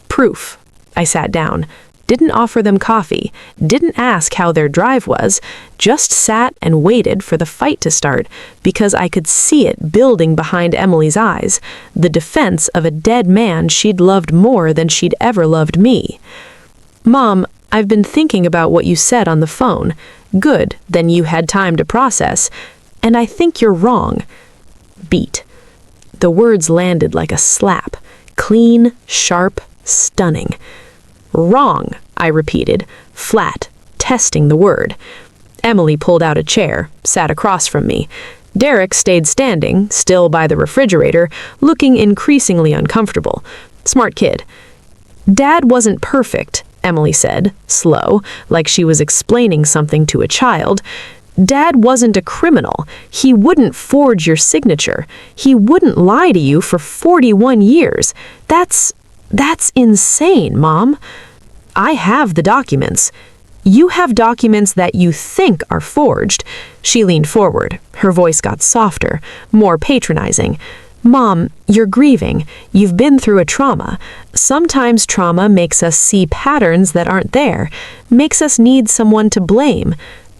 "Proof." I sat down. Didn't offer them coffee, didn't ask how their drive was, just sat and waited for the fight to start because I could see it building behind Emily's eyes, the defense of a dead man she'd loved more than she'd ever loved me. "Mom, I've been thinking about what you said on the phone. Good, then you had time to process. And I think you're wrong." Beat. The words landed like a slap, clean, sharp, stunning. "Wrong," I repeated, flat, testing the word. Emily pulled out a chair, sat across from me. Derek stayed standing, still by the refrigerator, looking increasingly uncomfortable. Smart kid. "Dad wasn't perfect," Emily said, slow, like she was explaining something to a child. "Dad wasn't a criminal. He wouldn't forge your signature. He wouldn't lie to you for 41 years. That's insane, Mom. I have the documents. You have documents that you think are forged. She leaned forward. Her voice got softer, more patronizing. Mom, you're grieving. You've been through a trauma. Sometimes trauma makes us see patterns that aren't there, makes us need someone to blame.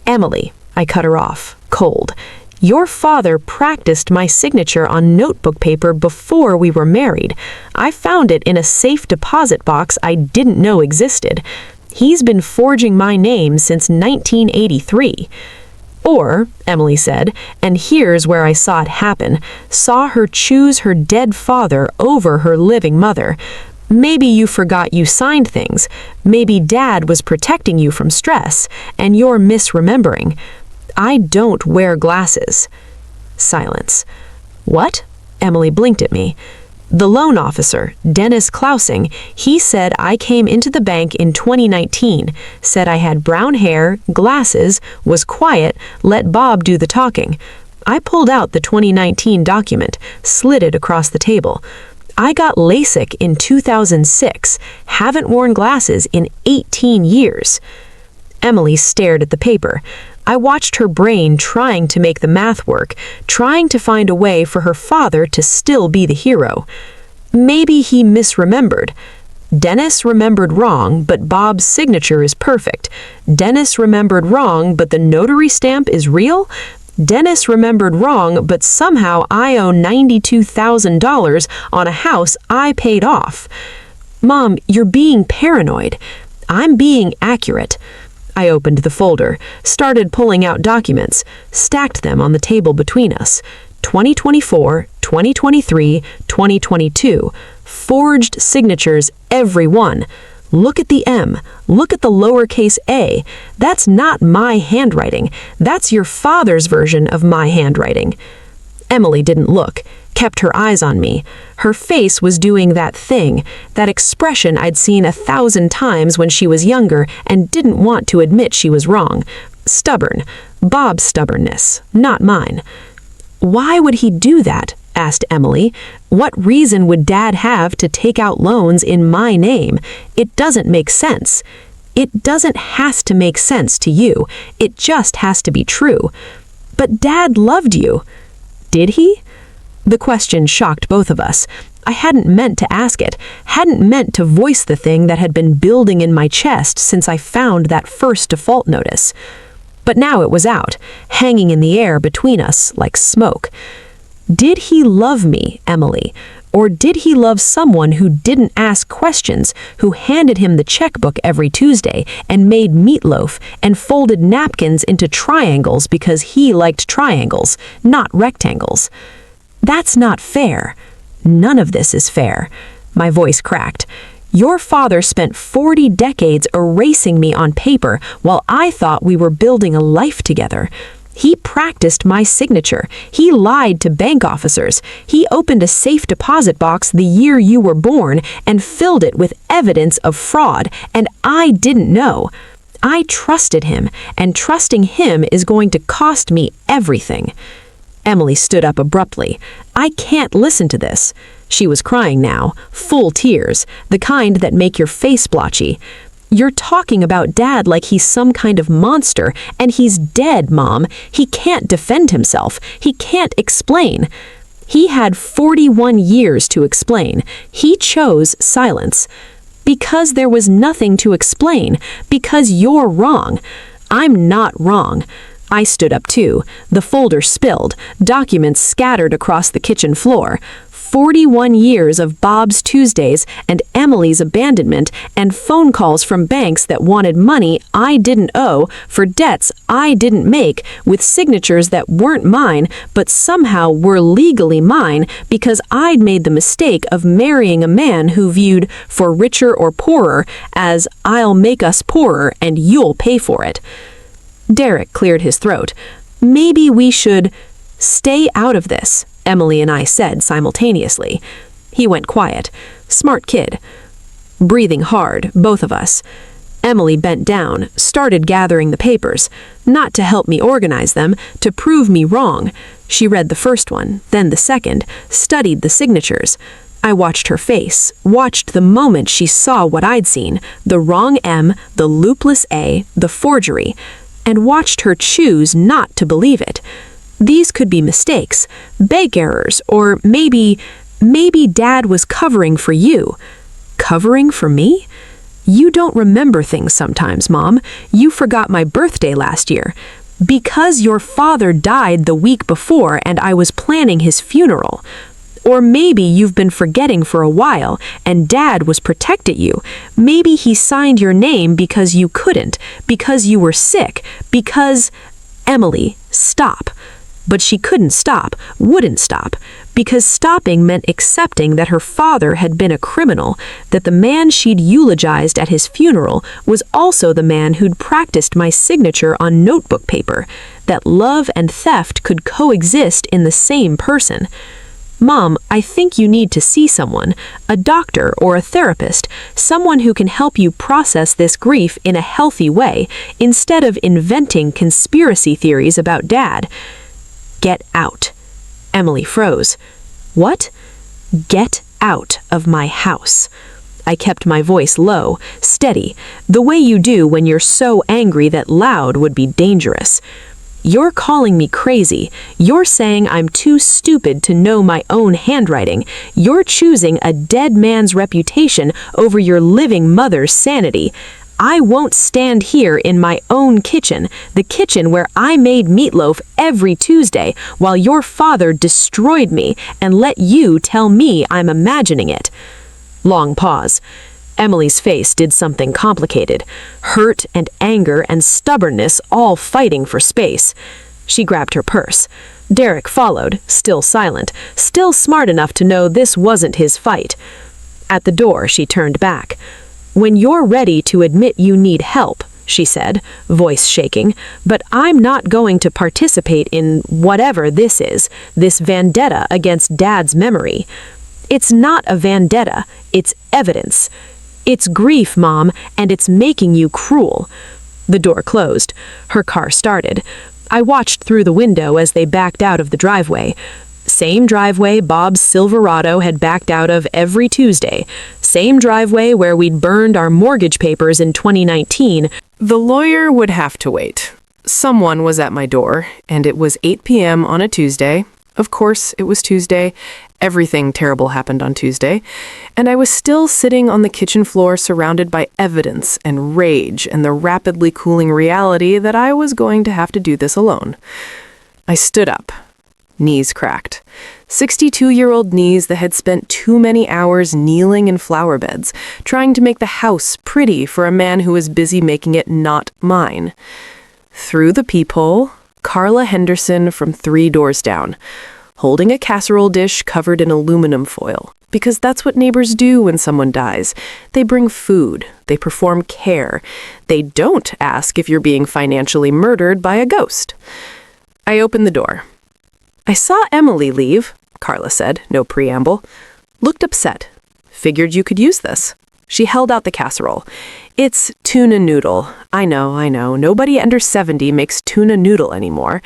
Emily, I cut her off, cold. Your father practiced my signature on notebook paper before we were married. I found it in a safe deposit box I didn't know existed. He's been forging my name since 1983. Or, Emily said, and here's where I saw it happen, saw her choose her dead father over her living mother. Maybe you forgot you signed things. Maybe Dad was protecting you from stress, and you're misremembering. I don't wear glasses. Silence. What? Emily blinked at me. The loan officer, Dennis Klausing, he said I came into the bank in 2019, said I had brown hair, glasses, was quiet, let Bob do the talking. I pulled out the 2019 document, slid it across the table. I got LASIK in 2006, haven't worn glasses in 18 years. Emily stared at the paper. I watched her brain trying to make the math work, trying to find a way for her father to still be the hero. Maybe he misremembered. Dennis remembered wrong, but Bob's signature is perfect. Dennis remembered wrong, but the notary stamp is real? Dennis remembered wrong, but somehow I owe $92,000 on a house I paid off. Mom, you're being paranoid. I'm being accurate. I opened the folder, started pulling out documents, stacked them on the table between us. 2024, 2023, 2022. Forged signatures, every one. Look at the M. Look at the lowercase a. That's not my handwriting. That's your father's version of my handwriting. Emily didn't look, kept her eyes on me. Her face was doing that thing, that expression I'd seen 1,000 times when she was younger and didn't want to admit she was wrong. Stubborn. Bob's stubbornness, not mine. Why would he do that? Asked Emily. What reason would Dad have to take out loans in my name? It doesn't make sense. It doesn't has to make sense to you. It just has to be true. But Dad loved you. Did he? The question shocked both of us. I hadn't meant to ask it, hadn't meant to voice the thing that had been building in my chest since I found that first default notice. But now it was out, hanging in the air between us like smoke. Did he love me, Emily? Or did he love someone who didn't ask questions, who handed him the checkbook every Tuesday and made meatloaf and folded napkins into triangles because he liked triangles, not rectangles? That's not fair. None of this is fair. My voice cracked. Your father spent 40 decades erasing me on paper while I thought we were building a life together. He practiced my signature. He lied to bank officers. He opened a safe deposit box the year you were born and filled it with evidence of fraud, and I didn't know. I trusted him, and trusting him is going to cost me everything. Emily stood up abruptly. I can't listen to this. She was crying now, full tears, the kind that make your face blotchy. You're talking about Dad like he's some kind of monster, and he's dead, Mom. He can't defend himself. He can't explain. He had 41 years to explain. He chose silence. Because there was nothing to explain. Because you're wrong. I'm not wrong. I stood up too. The folder spilled, documents scattered across the kitchen floor. 41 years of Bob's Tuesdays and Emily's abandonment and phone calls from banks that wanted money I didn't owe for debts I didn't make with signatures that weren't mine but somehow were legally mine because I'd made the mistake of marrying a man who viewed for richer or poorer as I'll make us poorer and you'll pay for it. Derek cleared his throat. Maybe we should stay out of this, Emily and I said simultaneously. He went quiet. Smart kid. Breathing hard, both of us. Emily bent down, started gathering the papers, not to help me organize them, to prove me wrong. She read the first one, then the second, studied the signatures. I watched her face, watched the moment she saw what I'd seen, the wrong M, the loopless A, the forgery, and watched her choose not to believe it. These could be mistakes, bank errors, or maybe Dad was covering for you. Covering for me? You don't remember things sometimes, Mom. You forgot my birthday last year. Because your father died the week before and I was planning his funeral. Or maybe you've been forgetting for a while and Dad was protected you. Maybe he signed your name because you couldn't, because you were sick, because... Emily, stop. But she couldn't stop, wouldn't stop, because stopping meant accepting that her father had been a criminal, that the man she'd eulogized at his funeral was also the man who'd practiced my signature on notebook paper, that love and theft could coexist in the same person. Mom, I think you need to see someone, a doctor or a therapist, someone who can help you process this grief in a healthy way, instead of inventing conspiracy theories about Dad. Get out. Emily froze. What? Get out of my house. I kept my voice low, steady, the way you do when you're so angry that loud would be dangerous. You're calling me crazy. You're saying I'm too stupid to know my own handwriting. You're choosing a dead man's reputation over your living mother's sanity. I won't stand here in my own kitchen, the kitchen where I made meatloaf every Tuesday while your father destroyed me, and let you tell me I'm imagining it. Long pause. Emily's face did something complicated. Hurt and anger and stubbornness all fighting for space. She grabbed her purse. Derek followed, still silent, still smart enough to know this wasn't his fight. At the door, she turned back. When you're ready to admit you need help, she said, voice shaking, but I'm not going to participate in whatever this is, this vendetta against Dad's memory. It's not a vendetta, it's evidence. It's grief, Mom, and it's making you cruel. The door closed. Her car started. I watched through the window as they backed out of the driveway. Same driveway Bob's Silverado had backed out of every Tuesday. Same driveway where we'd burned our mortgage papers in 2019. The lawyer would have to wait. Someone was at my door, and it was 8 p.m. on a Tuesday. Of course, it was Tuesday. Everything terrible happened on Tuesday. And I was still sitting on the kitchen floor surrounded by evidence and rage and the rapidly cooling reality that I was going to have to do this alone. I stood up. Knees cracked. 62-year-old knees that had spent too many hours kneeling in flower beds, trying to make the house pretty for a man who was busy making it not mine. Through the peephole, Carla Henderson from 3 doors down, holding a casserole dish covered in aluminum foil. Because that's what neighbors do when someone dies. They bring food. They perform care. They don't ask if you're being financially murdered by a ghost. I opened the door. I saw Emily leave, Carla said, no preamble. Looked upset. Figured you could use this. She held out the casserole. It's tuna noodle. I know. Nobody under 70 makes tuna noodle anymore.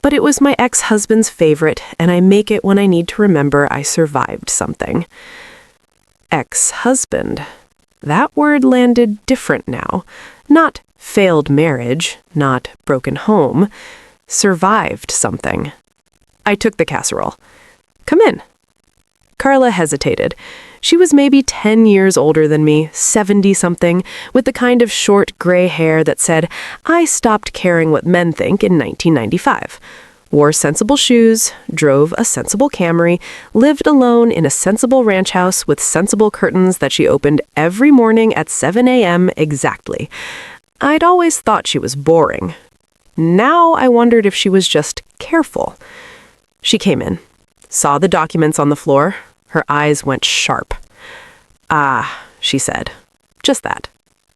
But it was my ex-husband's favorite, and I make it when I need to remember I survived something. Ex-husband. That word landed different now. Not failed marriage, not broken home. Survived something. I took the casserole. Come in. Carla hesitated. She was maybe 10 years older than me, 70-something, with the kind of short gray hair that said, I stopped caring what men think in 1995. Wore sensible shoes, drove a sensible Camry, lived alone in a sensible ranch house with sensible curtains that she opened every morning at 7 a.m. exactly. I'd always thought she was boring. Now I wondered if she was just careful. She came in, saw the documents on the floor. Her eyes went sharp. Ah, she said. Just that.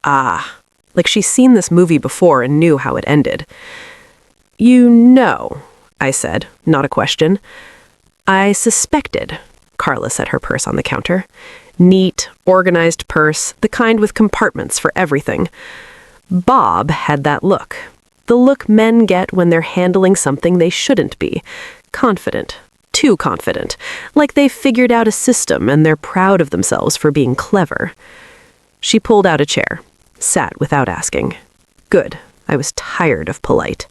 Ah. Like she's seen this movie before and knew how it ended. You know, I said, not a question. I suspected. Carla set her purse on the counter. Neat, organized purse, the kind with compartments for everything. Bob had that look. The look men get when they're handling something they shouldn't be. Confident. too confident, like they've figured out a system and they're proud of themselves for being clever. She pulled out a chair, sat without asking. Good. I was tired of polite.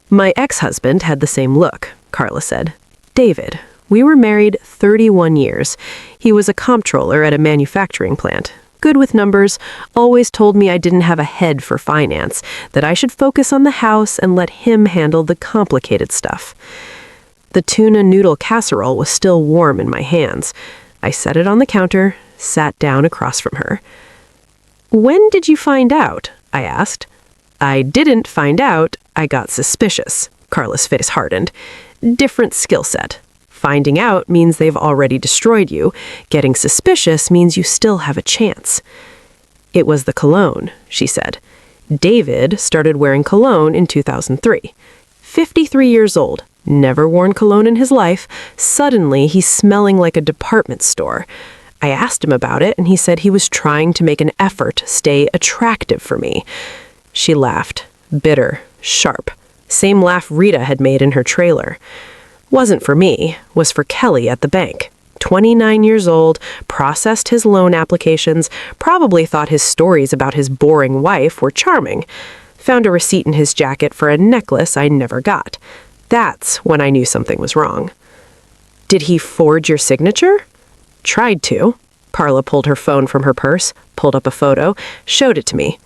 My ex-husband had the same look, Carla said. David. We were married 31 years. He was a comptroller at a manufacturing plant. Good with numbers, always told me I didn't have a head for finance, that I should focus on the house and let him handle the complicated stuff. The tuna noodle casserole was still warm in my hands. I set it on the counter, sat down across from her. When did you find out? I asked. I didn't find out. I got suspicious. Carla's face hardened. Different skill set. Finding out means they've already destroyed you. Getting suspicious means you still have a chance. It was the cologne, she said. David started wearing cologne in 2003. 53 years old, never worn cologne in his life. Suddenly, he's smelling like a department store. I asked him about it, and he said he was trying to make an effort to stay attractive for me. She laughed, bitter, sharp. Same laugh Rita had made in her trailer. Wasn't for me, was for Kelly at the bank. 29 years old, processed his loan applications, probably thought his stories about his boring wife were charming. Found a receipt in his jacket for a necklace I never got. That's when I knew something was wrong. Did he forge your signature? Tried to. Carla pulled her phone from her purse, pulled up a photo, showed it to me.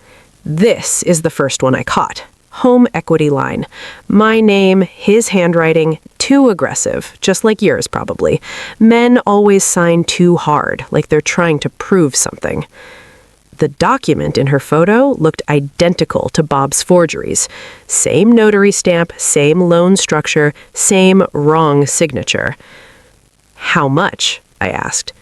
This is the first one I caught. Home equity line. My name, his handwriting, too aggressive, just like yours probably. Men always sign too hard, like they're trying to prove something. The document in her photo looked identical to Bob's forgeries. Same notary stamp, same loan structure, same wrong signature. How much? I asked.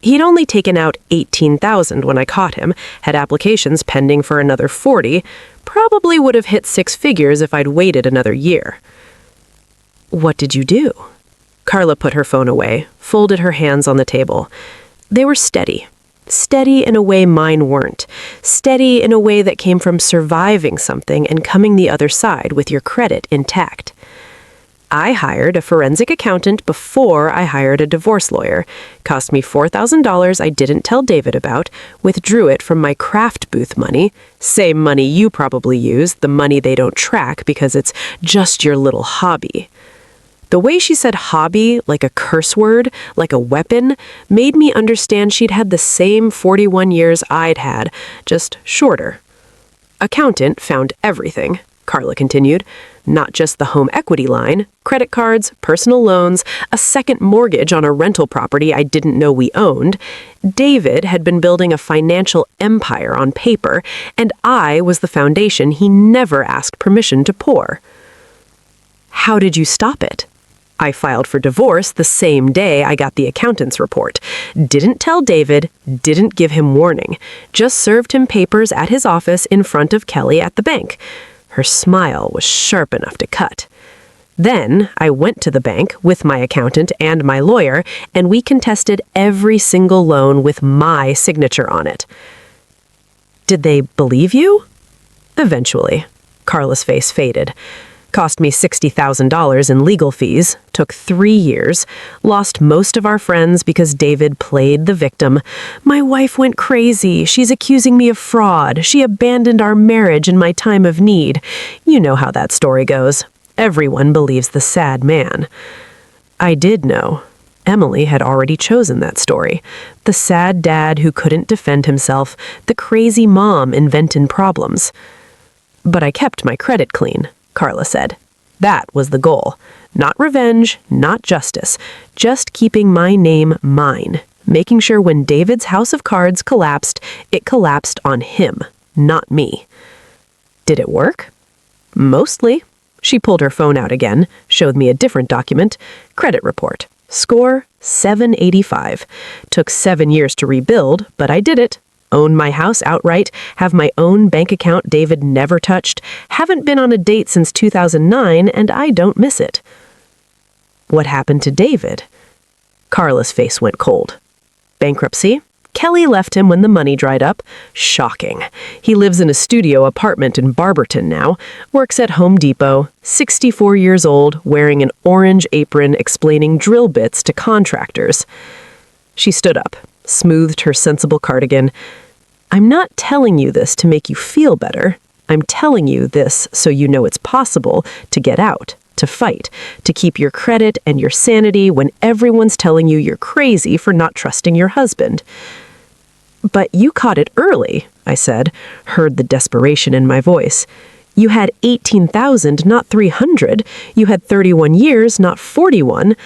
He'd only taken out $18,000 when I caught him, had applications pending for another 40, probably would have hit six figures if I'd waited another year. What did you do? Carla put her phone away, folded her hands on the table. They were steady. Steady in a way mine weren't. Steady in a way that came from surviving something and coming the other side with your credit intact. I hired a forensic accountant before I hired a divorce lawyer. Cost me $4,000 I didn't tell David about, withdrew it from my craft booth money, same money you probably use, the money they don't track because it's just your little hobby. The way she said hobby, like a curse word, like a weapon, made me understand she'd had the same 41 years I'd had, just shorter. Accountant found everything, Carla continued. Not just the home equity line, credit cards, personal loans, a second mortgage on a rental property I didn't know we owned. David had been building a financial empire on paper, and I was the foundation he never asked permission to pour. How did you stop it? I filed for divorce the same day I got the accountant's report. Didn't tell David, didn't give him warning. Just served him papers at his office in front of Kelly at the bank. Her smile was sharp enough to cut. Then I went to the bank with my accountant and my lawyer, and we contested every single loan with my signature on it. Did they believe you? Eventually. Carla's face faded. Cost me $60,000 in legal fees, took 3 years, lost most of our friends because David played the victim. My wife went crazy. She's accusing me of fraud. She abandoned our marriage in my time of need. You know how that story goes. Everyone believes the sad man. I did know. Emily had already chosen that story. The sad dad who couldn't defend himself, the crazy mom inventing problems. But I kept my credit clean, Carla said. That was the goal. Not revenge, not justice. Just keeping my name mine. Making sure when David's house of cards collapsed, it collapsed on him, not me. Did it work? Mostly. She pulled her phone out again, showed me a different document. Credit report. Score 785. Took 7 years to rebuild, but I did it. Own my house outright, have my own bank account David never touched, haven't been on a date since 2009, and I don't miss it. What happened to David? Carla's face went cold. Bankruptcy, Kelly left him when the money dried up. Shocking. He lives in a studio apartment in Barberton now, works at Home Depot, 64 years old, wearing an orange apron explaining drill bits to contractors. She stood up, smoothed her sensible cardigan. I'm not telling you this to make you feel better. I'm telling you this so you know it's possible to get out, to fight, to keep your credit and your sanity when everyone's telling you you're crazy for not trusting your husband. But you caught it early, I said, heard the desperation in my voice. You had 18,000, not 300. You had 31 years, not 41.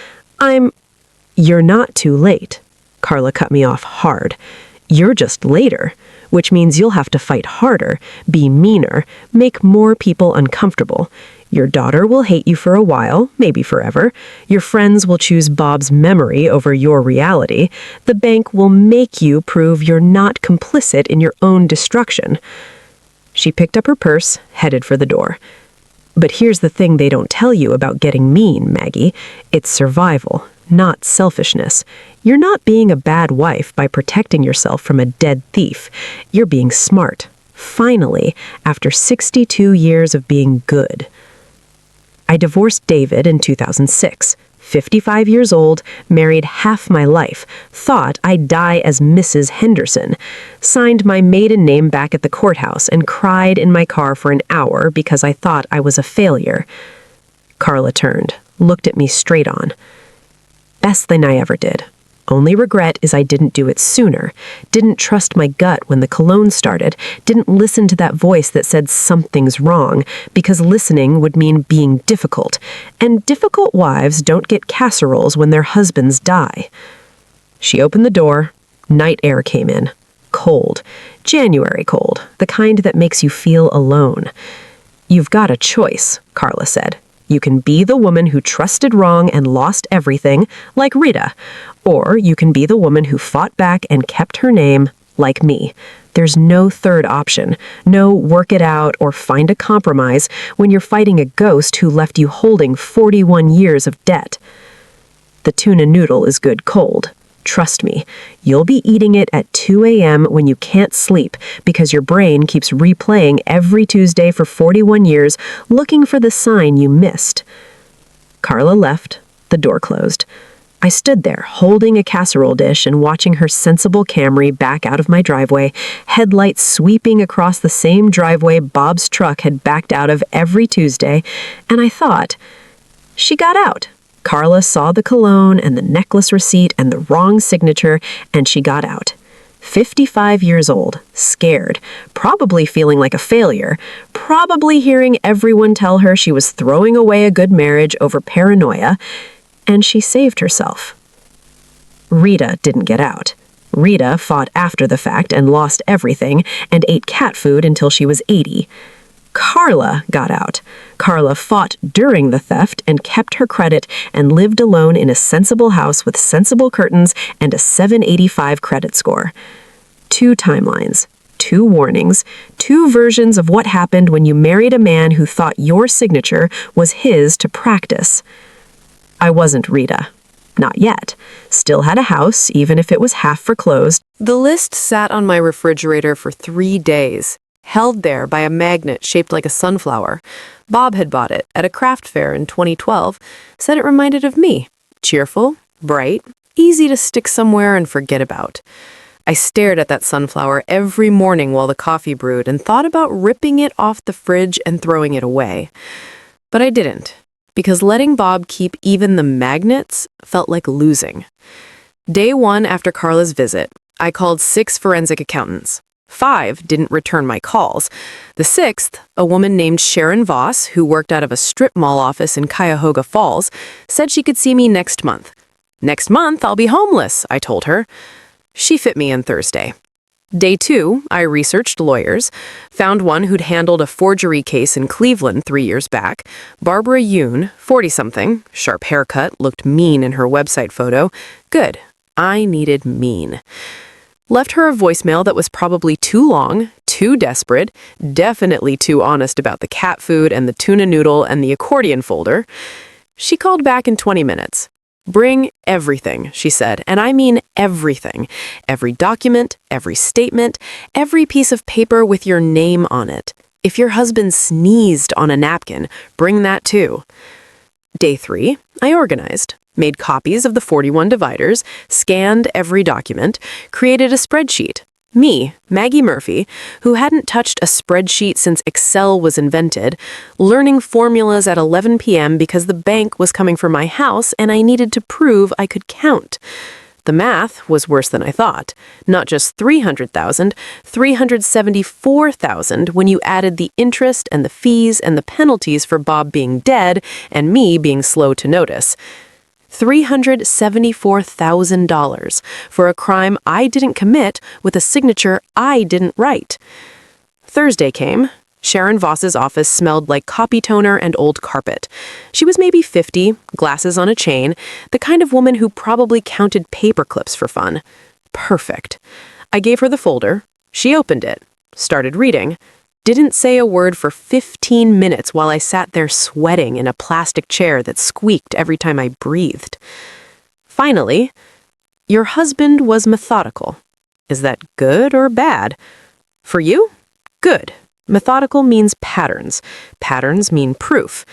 You're not too late. Carla cut me off hard. You're just later, which means you'll have to fight harder, be meaner, make more people uncomfortable. Your daughter will hate you for a while, maybe forever. Your friends will choose Bob's memory over your reality. The bank will make you prove you're not complicit in your own destruction. She picked up her purse, headed for the door. But here's the thing they don't tell you about getting mean, Maggie. It's survival, not selfishness. You're not being a bad wife by protecting yourself from a dead thief. You're being smart. Finally, after 62 years of being good. I divorced David in 2006, 55 years old, married half my life, thought I'd die as Mrs. Henderson, signed my maiden name back at the courthouse and cried in my car for an hour because I thought I was a failure. Carla turned, looked at me straight on. Best thing I ever did. Only regret is I didn't do it sooner, didn't trust my gut when the cologne started, didn't listen to that voice that said something's wrong, because listening would mean being difficult, and difficult wives don't get casseroles when their husbands die. She opened the door. Night air came in. Cold. January cold, the kind that makes you feel alone. You've got a choice, Carla said. You can be the woman who trusted wrong and lost everything, like Rita, or you can be the woman who fought back and kept her name, like me. There's no third option, no work it out or find a compromise when you're fighting a ghost who left you holding 41 years of debt. The tuna noodle is good cold. Trust me, you'll be eating it at 2 a.m. when you can't sleep because your brain keeps replaying every Tuesday for 41 years looking for the sign you missed. Carla left. The door closed. I stood there, holding a casserole dish and watching her sensible Camry back out of my driveway, headlights sweeping across the same driveway Bob's truck had backed out of every Tuesday, and I thought, she got out. Carla saw the cologne and the necklace receipt and the wrong signature, and she got out. 55 years old, scared, probably feeling like a failure, probably hearing everyone tell her she was throwing away a good marriage over paranoia, and she saved herself. Rita didn't get out. Rita fought after the fact and lost everything and ate cat food until she was 80. Carla got out. Carla fought during the theft and kept her credit and lived alone in a sensible house with sensible curtains and a 785 credit score. 2 timelines, 2 warnings, 2 versions of what happened when you married a man who thought your signature was his to practice. I wasn't Rita. Not yet. Still had a house, even if it was half foreclosed. The list sat on my refrigerator for 3 days. Held there by a magnet shaped like a sunflower. Bob had bought it at a craft fair in 2012, said it reminded of me. Cheerful, bright, easy to stick somewhere and forget about. I stared at that sunflower every morning while the coffee brewed and thought about ripping it off the fridge and throwing it away. But I didn't, because letting Bob keep even the magnets felt like losing. Day 1 after Carla's visit, I called 6 forensic accountants. 5 didn't return my calls. The 6th, a woman named Sharon Voss, who worked out of a strip mall office in Cuyahoga Falls, said she could see me next month. Next month, I'll be homeless, I told her. She fit me in Thursday. Day 2, I researched lawyers, found one who'd handled a forgery case in Cleveland 3 years back, Barbara Yoon, 40-something, sharp haircut, looked mean in her website photo. Good. I needed mean. Left her a voicemail that was probably too long, too desperate, definitely too honest about the cat food and the tuna noodle and the accordion folder. She called back in 20 minutes. Bring everything, she said, and I mean everything. Every document, every statement, every piece of paper with your name on it. If your husband sneezed on a napkin, bring that too. Day 3, I organized, made copies of the 41 dividers, scanned every document, created a spreadsheet. Me, Maggie Murphy, who hadn't touched a spreadsheet since Excel was invented, learning formulas at 11 p.m. because the bank was coming for my house and I needed to prove I could count. The math was worse than I thought. Not just 300,000, 374,000 when you added the interest and the fees and the penalties for Bob being dead and me being slow to notice. $374,000 for a crime I didn't commit with a signature I didn't write. Thursday came. Sharon Voss's office smelled like copy toner and old carpet. She was maybe 50, glasses on a chain, the kind of woman who probably counted paper clips for fun. Perfect. I gave her the folder. She opened it, started reading, didn't say a word for 15 minutes while I sat there sweating in a plastic chair that squeaked every time I breathed. Finally, your husband was methodical. Is that good or bad? For you? Good. Methodical means patterns. Patterns mean proof.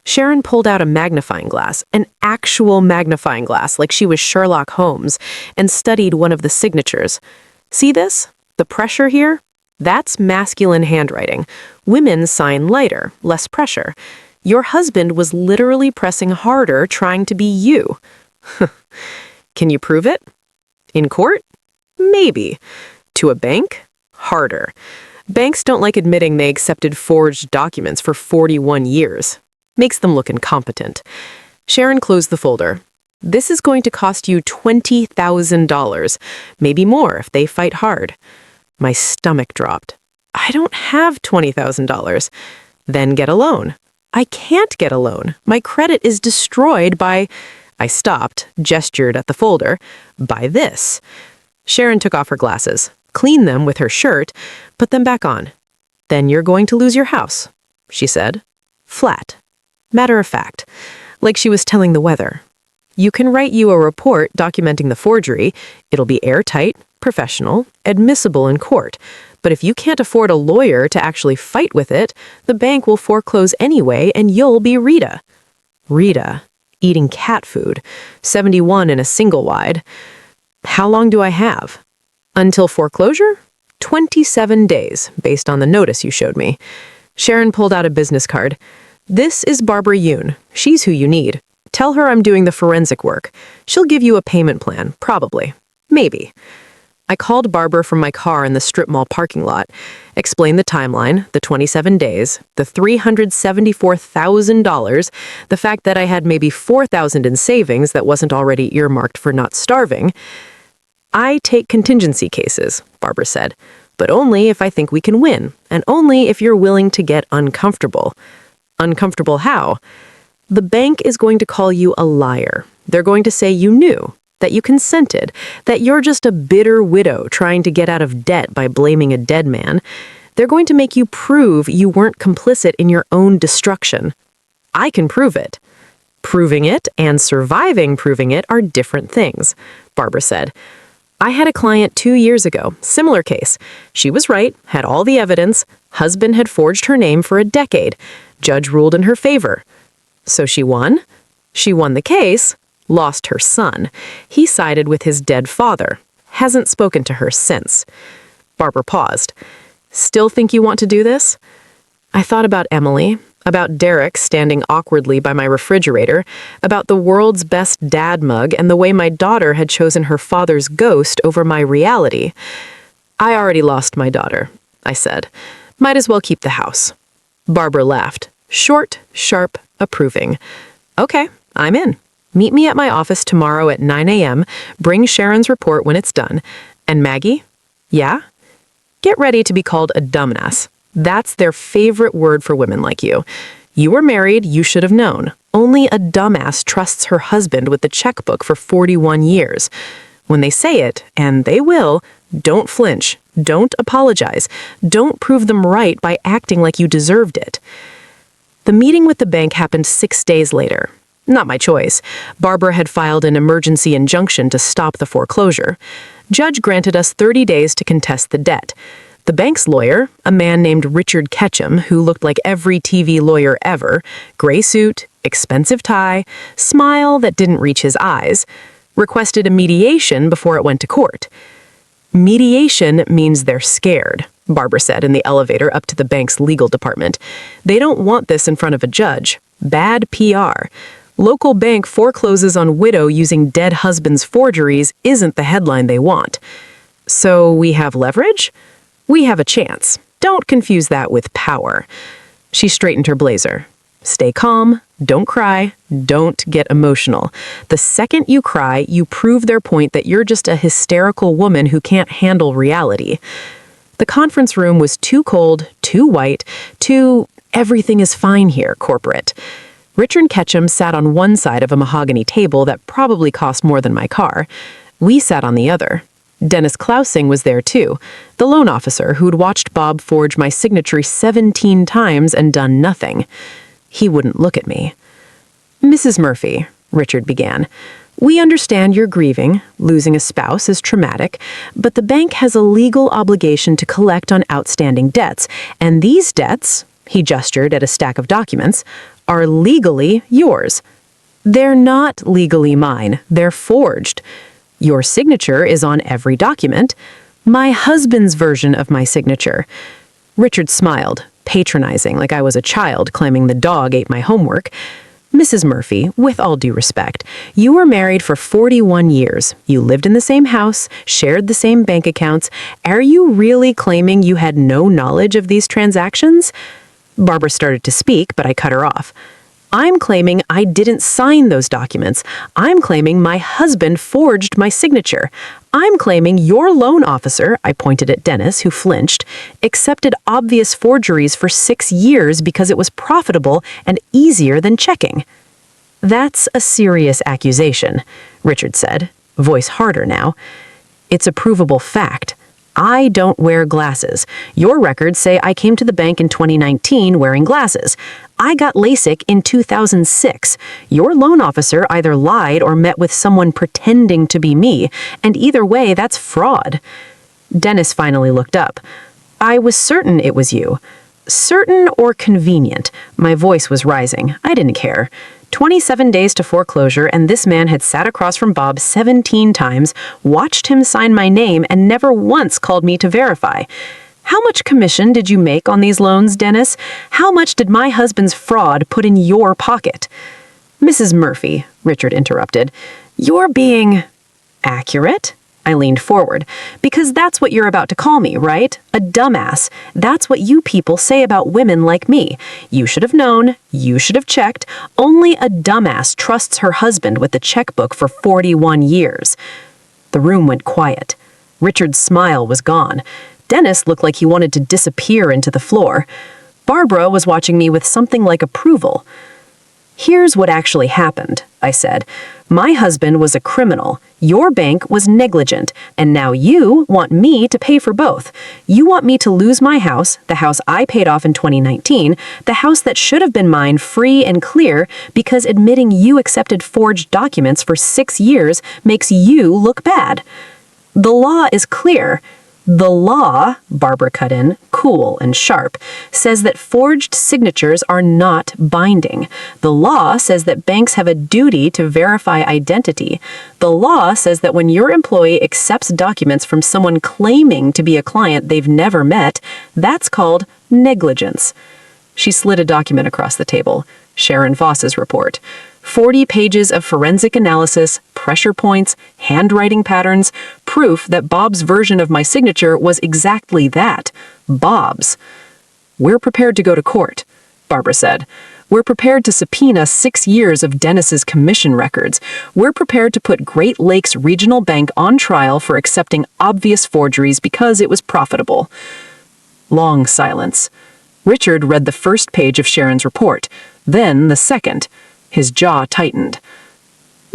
Sharon pulled out a magnifying glass, an actual magnifying glass like she was Sherlock Holmes, and studied one of the signatures. See this? The pressure here? That's masculine handwriting. Women sign lighter, less pressure. Your husband was literally pressing harder trying to be you. Can you prove it? In court? Maybe. To a bank? Harder. Banks don't like admitting they accepted forged documents for 41 years. Makes them look incompetent. Sharon closed the folder. This is going to cost you $20,000, maybe more if they fight hard. My stomach dropped. I don't have $20,000. Then get a loan. I can't get a loan. My credit is destroyed by... I stopped, gestured at the folder. By this. Sharon took off her glasses, cleaned them with her shirt, put them back on. Then you're going to lose your house, she said. Flat. Matter of fact. Like she was telling the weather. You can write you a report documenting the forgery. It'll be airtight, professional, admissible in court. But if you can't afford a lawyer to actually fight with it, the bank will foreclose anyway and you'll be Rita. Rita, eating cat food, 71 in a single wide. How long do I have? Until foreclosure? 27 days, based on the notice you showed me. Sharon pulled out a business card. This is Barbara Yoon. She's who you need. Tell her I'm doing the forensic work. She'll give you a payment plan, probably. Maybe. I called Barbara from my car in the strip mall parking lot, explained the timeline, the 27 days, the $374,000, the fact that I had maybe $4,000 in savings that wasn't already earmarked for not starving. I take contingency cases, Barbara said, but only if I think we can win, and only if you're willing to get uncomfortable. Uncomfortable how? The bank is going to call you a liar. They're going to say you knew, that you consented, that you're just a bitter widow trying to get out of debt by blaming a dead man. They're going to make you prove you weren't complicit in your own destruction. I can prove it. Proving it and surviving proving it are different things, Barbara said. I had a client 2 years ago, similar case. She was right, had all the evidence. Husband had forged her name for a decade. Judge ruled in her favor. So she won? She won the case, lost her son. He sided with his dead father. Hasn't spoken to her since. Barbara paused. Still think you want to do this? I thought about Emily, about Derek standing awkwardly by my refrigerator, about the world's best dad mug and the way my daughter had chosen her father's ghost over my reality. I already lost my daughter, I said. Might as well keep the house. Barbara laughed. Short, sharp, approving. Okay, I'm in. Meet me at my office tomorrow at 9 a.m. Bring Sharon's report when it's done. And Maggie? Yeah? Get ready to be called a dumbass. That's their favorite word for women like you. You were married, you should have known. Only a dumbass trusts her husband with the checkbook for 41 years. When they say it, and they will, don't flinch. Don't apologize. Don't prove them right by acting like you deserved it. The meeting with the bank happened 6 days later. Not my choice. Barbara had filed an emergency injunction to stop the foreclosure. Judge granted us 30 days to contest the debt. The bank's lawyer, a man named Richard Ketchum, who looked like every TV lawyer ever, gray suit, expensive tie, smile that didn't reach his eyes, requested a mediation before it went to court. Mediation means they're scared, Barbara said in the elevator up to the bank's legal department. They don't want this in front of a judge. Bad PR. Local bank forecloses on widow using dead husband's forgeries isn't the headline they want. So we have leverage? We have a chance. Don't confuse that with power. She straightened her blazer. Stay calm, don't cry, don't get emotional. The second you cry, you prove their point that you're just a hysterical woman who can't handle reality. The conference room was too cold, too white, too everything is fine here corporate. Richard Ketchum sat on one side of a mahogany table that probably cost more than my car. We sat on the other. Dennis Klausing was there too, the loan officer who'd watched Bob forge my signature 17 times and done nothing. He wouldn't look at me. Mrs. Murphy, Richard began, we understand you're grieving. Losing a spouse is traumatic, but the bank has a legal obligation to collect on outstanding debts, and these debts, he gestured at a stack of documents, are legally yours. They're not legally mine. They're forged. Your signature is on every document. My husband's version of my signature. Richard smiled, patronizing like I was a child claiming the dog ate my homework. Mrs. Murphy, with all due respect, you were married for 41 years. You lived in the same house, shared the same bank accounts. Are you really claiming you had no knowledge of these transactions? Barbara started to speak, but I cut her off. I'm claiming I didn't sign those documents. I'm claiming my husband forged my signature. I'm claiming your loan officer, I pointed at Dennis, who flinched, accepted obvious forgeries for 6 years because it was profitable and easier than checking. That's a serious accusation, Richard said, voice harder now. It's a provable fact. I don't wear glasses. Your records say I came to the bank in 2019 wearing glasses. I got LASIK in 2006. Your loan officer either lied or met with someone pretending to be me, and either way, that's fraud. Dennis finally looked up. I was certain it was you. Certain or convenient. My voice was rising. I didn't care. 27 days to foreclosure, and this man had sat across from Bob 17 times, watched him sign my name, and never once called me to verify. How much commission did you make on these loans, Dennis? How much did my husband's fraud put in your pocket? Mrs. Murphy, Richard interrupted, you're being accurate? I leaned forward. Because that's what you're about to call me, right? A dumbass. That's what you people say about women like me. You should have known. You should have checked. Only a dumbass trusts her husband with the checkbook for 41 years. The room went quiet. Richard's smile was gone. Dennis looked like he wanted to disappear into the floor. Barbara was watching me with something like approval. Here's what actually happened, I said. My husband was a criminal. Your bank was negligent. And now you want me to pay for both. You want me to lose my house, the house I paid off in 2019, the house that should have been mine free and clear, because admitting you accepted forged documents for 6 years makes you look bad. The law is clear. The law, Barbara cut in, cool and sharp, says that forged signatures are not binding. The law says that banks have a duty to verify identity. The law says that when your employee accepts documents from someone claiming to be a client they've never met, that's called negligence. She slid a document across the table. Sharon Voss's report. 40 pages of forensic analysis, pressure points, handwriting patterns, proof that Bob's version of my signature was exactly that, Bob's. We're prepared to go to court, Barbara said. We're prepared to subpoena 6 years of Dennis's commission records. We're prepared to put Great Lakes Regional Bank on trial for accepting obvious forgeries because it was profitable. Long silence. Richard read the first page of Sharon's report, then the second. His jaw tightened.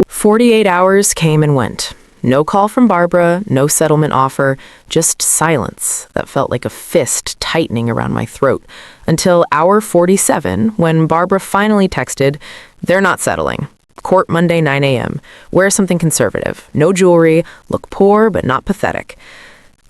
48 hours came and went. No call from Barbara, no settlement offer, just silence that felt like a fist tightening around my throat, until hour 47 when Barbara finally texted, "They're not settling. Court Monday, 9 a.m. Wear something conservative. No jewelry. Look poor, but not pathetic.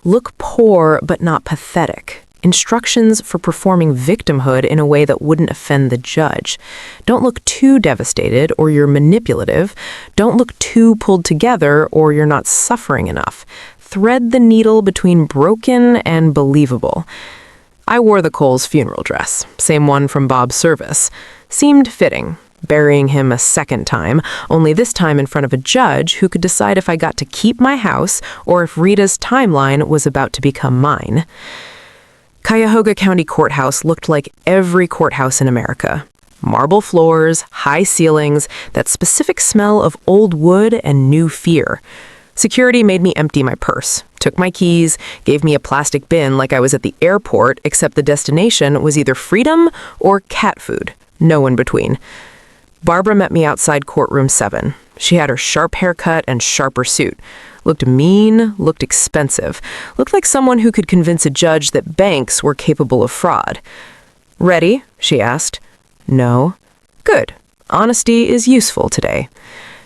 Look poor, but not pathetic. Instructions for performing victimhood in a way that wouldn't offend the judge. Don't look too devastated or you're manipulative. Don't look too pulled together or you're not suffering enough. Thread the needle between broken and believable. I wore the Coles funeral dress, same one from Bob's service. Seemed fitting, burying him a second time, only this time in front of a judge who could decide if I got to keep my house or if Rita's timeline was about to become mine. Cuyahoga County Courthouse looked like every courthouse in America. Marble floors, high ceilings, that specific smell of old wood and new fear. Security made me empty my purse, took my keys, gave me a plastic bin like I was at the airport, except the destination was either freedom or cat food. No in between. Barbara met me outside courtroom 7. She had her sharp haircut and sharper suit. Looked mean, looked expensive. Looked like someone who could convince a judge that banks were capable of fraud. "Ready?" she asked. "No." "Good. Honesty is useful today."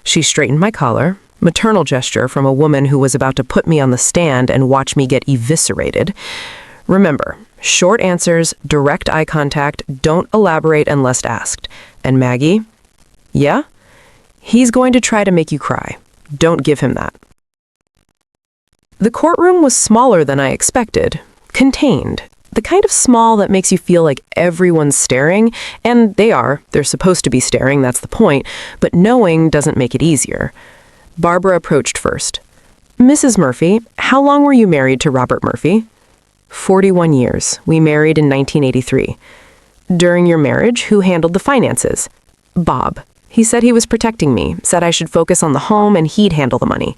She straightened my collar, maternal gesture from a woman who was about to put me on the stand and watch me get eviscerated. Remember, short answers, direct eye contact, don't elaborate unless asked. And Maggie? Yeah? He's going to try to make you cry. Don't give him that. The courtroom was smaller than I expected, contained. The kind of small that makes you feel like everyone's staring, and they're supposed to be staring, that's the point, but knowing doesn't make it easier. Barbara approached first. "Mrs. Murphy, how long were you married to Robert Murphy?" 41 years. We married in 1983. "During your marriage, who handled the finances?" "Bob. He said he was protecting me, said I should focus on the home and he'd handle the money."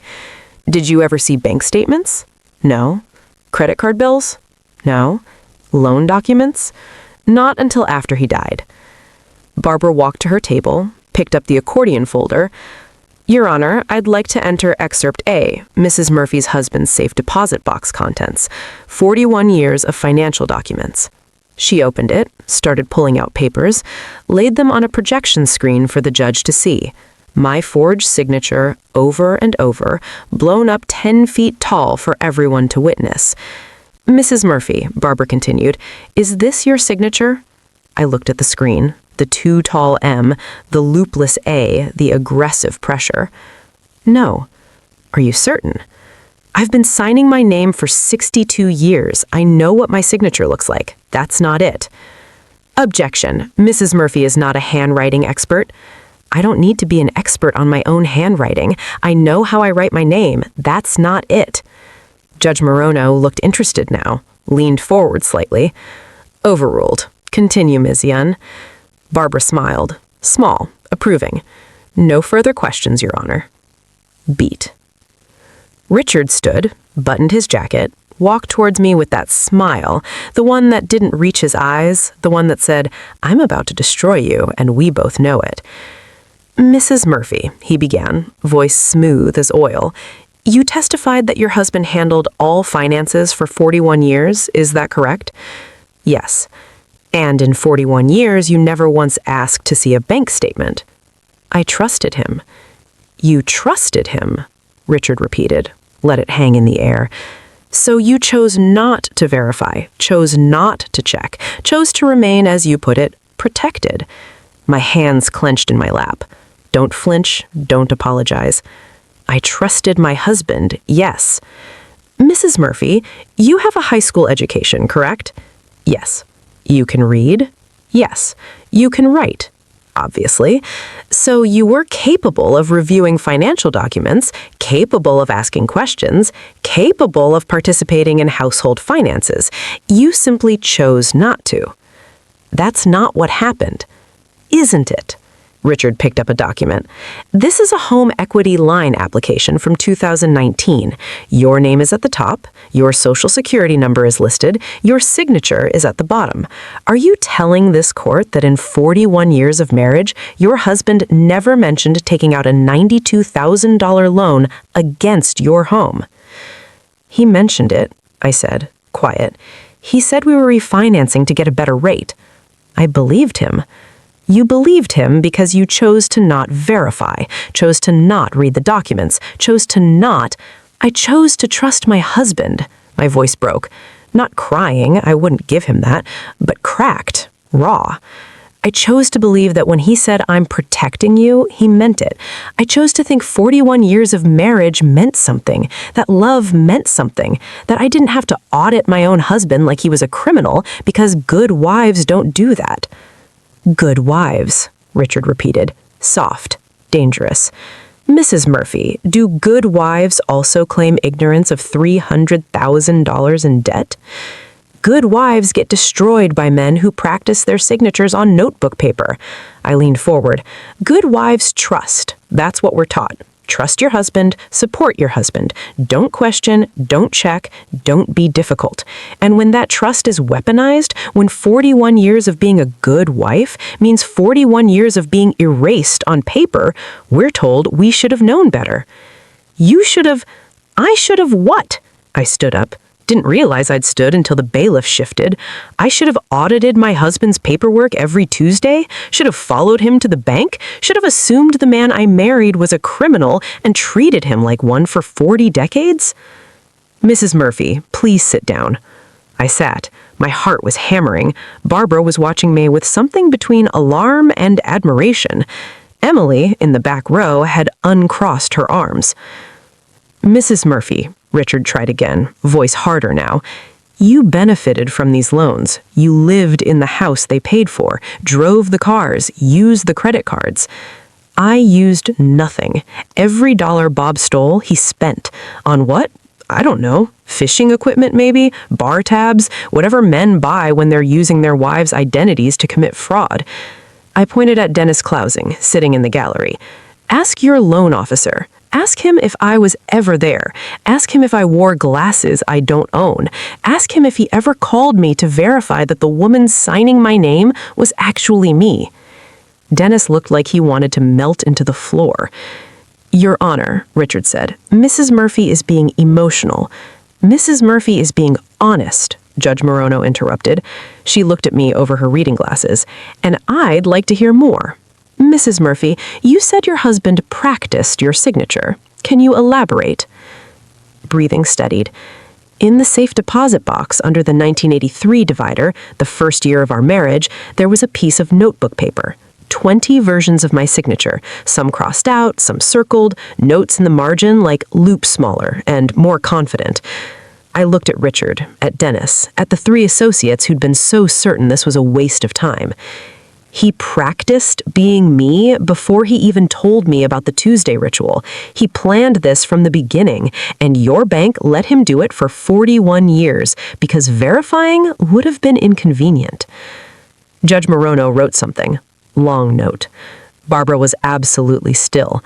"Did you ever see bank statements?" "No." "Credit card bills?" "No." "Loan documents?" "Not until after he died." Barbara walked to her table, picked up the accordion folder. "Your Honor, I'd like to enter Excerpt A, Mrs. Murphy's husband's safe deposit box contents. 41 years of financial documents." She opened it, started pulling out papers, laid them on a projection screen for the judge to see. My forged signature, over and over, blown up 10 feet tall for everyone to witness. "Mrs. Murphy," Barbara continued, "is this your signature?" I looked at the screen. The too tall M, the loopless A, the aggressive pressure. "No." "Are you certain?" "I've been signing my name for 62 years. I know what my signature looks like. That's not it." "Objection. Mrs. Murphy is not a handwriting expert." "I don't need to be an expert on my own handwriting. I know how I write my name. That's not it." Judge Morono looked interested now, leaned forward slightly. "Overruled. Continue, Ms. Yun." Barbara smiled, small, approving. "No further questions, Your Honor." Beat. Richard stood, buttoned his jacket, walked towards me with that smile, the one that didn't reach his eyes, the one that said, "I'm about to destroy you, and we both know it." "Mrs. Murphy," he began, voice smooth as oil, "you testified that your husband handled all finances for 41 years, is that correct?" "Yes." "And in 41 years, you never once asked to see a bank statement." "I trusted him." "You trusted him?" Richard repeated, let it hang in the air. "So you chose not to verify, chose not to check, chose to remain, as you put it, protected." My hands clenched in my lap. "Don't flinch, don't apologize." "I trusted my husband, yes." "Mrs. Murphy, you have a high school education, correct?" "Yes." "You can read?" "Yes." "You can write?" "Obviously." "So you were capable of reviewing financial documents, capable of asking questions, capable of participating in household finances. You simply chose not to." "That's not what happened." "Isn't it?" Richard picked up a document. "This is a home equity line application from 2019. Your name is at the top, your social security number is listed, your signature is at the bottom. Are you telling this court that in 41 years of marriage, your husband never mentioned taking out a $92,000 loan against your home?" "He mentioned it," I said, quiet. "He said we were refinancing to get a better rate." I believed him. You believed him because you chose to not verify, chose to not read the documents, chose to not... I chose to trust my husband. My voice broke. Not crying, I wouldn't give him that, but cracked, raw. I chose to believe that when he said, "I'm protecting you," he meant it. I chose to think 41 years of marriage meant something, that love meant something, that I didn't have to audit my own husband like he was a criminal because good wives don't do that. Good wives, Richard repeated, soft, dangerous. Mrs. Murphy, do good wives also claim ignorance of $300,000 in debt? Good wives get destroyed by men who practice their signatures on notebook paper. I leaned forward. Good wives trust. That's what we're taught. Trust your husband, support your husband. Don't question, don't check, don't be difficult. And when that trust is weaponized, when 41 years of being a good wife means 41 years of being erased on paper, we're told we should have known better. I should have what? I stood up. Didn't realize I'd stood until the bailiff shifted. I should have audited my husband's paperwork every Tuesday, should have followed him to the bank, should have assumed the man I married was a criminal and treated him like one for 40 decades. Mrs. Murphy, please sit down. I sat. My heart was hammering. Barbara was watching me with something between alarm and admiration. Emily, in the back row, had uncrossed her arms. Mrs. Murphy, Richard tried again, voice harder now. You benefited from these loans. You lived in the house they paid for, drove the cars, used the credit cards. I used nothing. Every dollar Bob stole, he spent. On what? I don't know. Fishing equipment, maybe? Bar tabs? Whatever men buy when they're using their wives' identities to commit fraud. I pointed at Dennis Clousing, sitting in the gallery. Ask your loan officer. Ask him if I was ever there. Ask him if I wore glasses I don't own. Ask him if he ever called me to verify that the woman signing my name was actually me. Dennis looked like he wanted to melt into the floor. Your Honor, Richard said, Mrs. Murphy is being emotional. Mrs. Murphy is being honest, Judge Morono interrupted. She looked at me over her reading glasses. And I'd like to hear more. Mrs. Murphy, you said your husband practiced your signature. Can you elaborate? Breathing steadied. In the safe deposit box under the 1983 divider, the first year of our marriage, there was a piece of notebook paper. 20 versions of my signature, some crossed out, some circled, notes in the margin like loop smaller and more confident. I looked at Richard, at Dennis, at the three associates who'd been so certain this was a waste of time. He practiced being me before he even told me about the Tuesday ritual. He planned this from the beginning, and your bank let him do it for 41 years because verifying would have been inconvenient. Judge Morono wrote something. Long note. Barbara was absolutely still.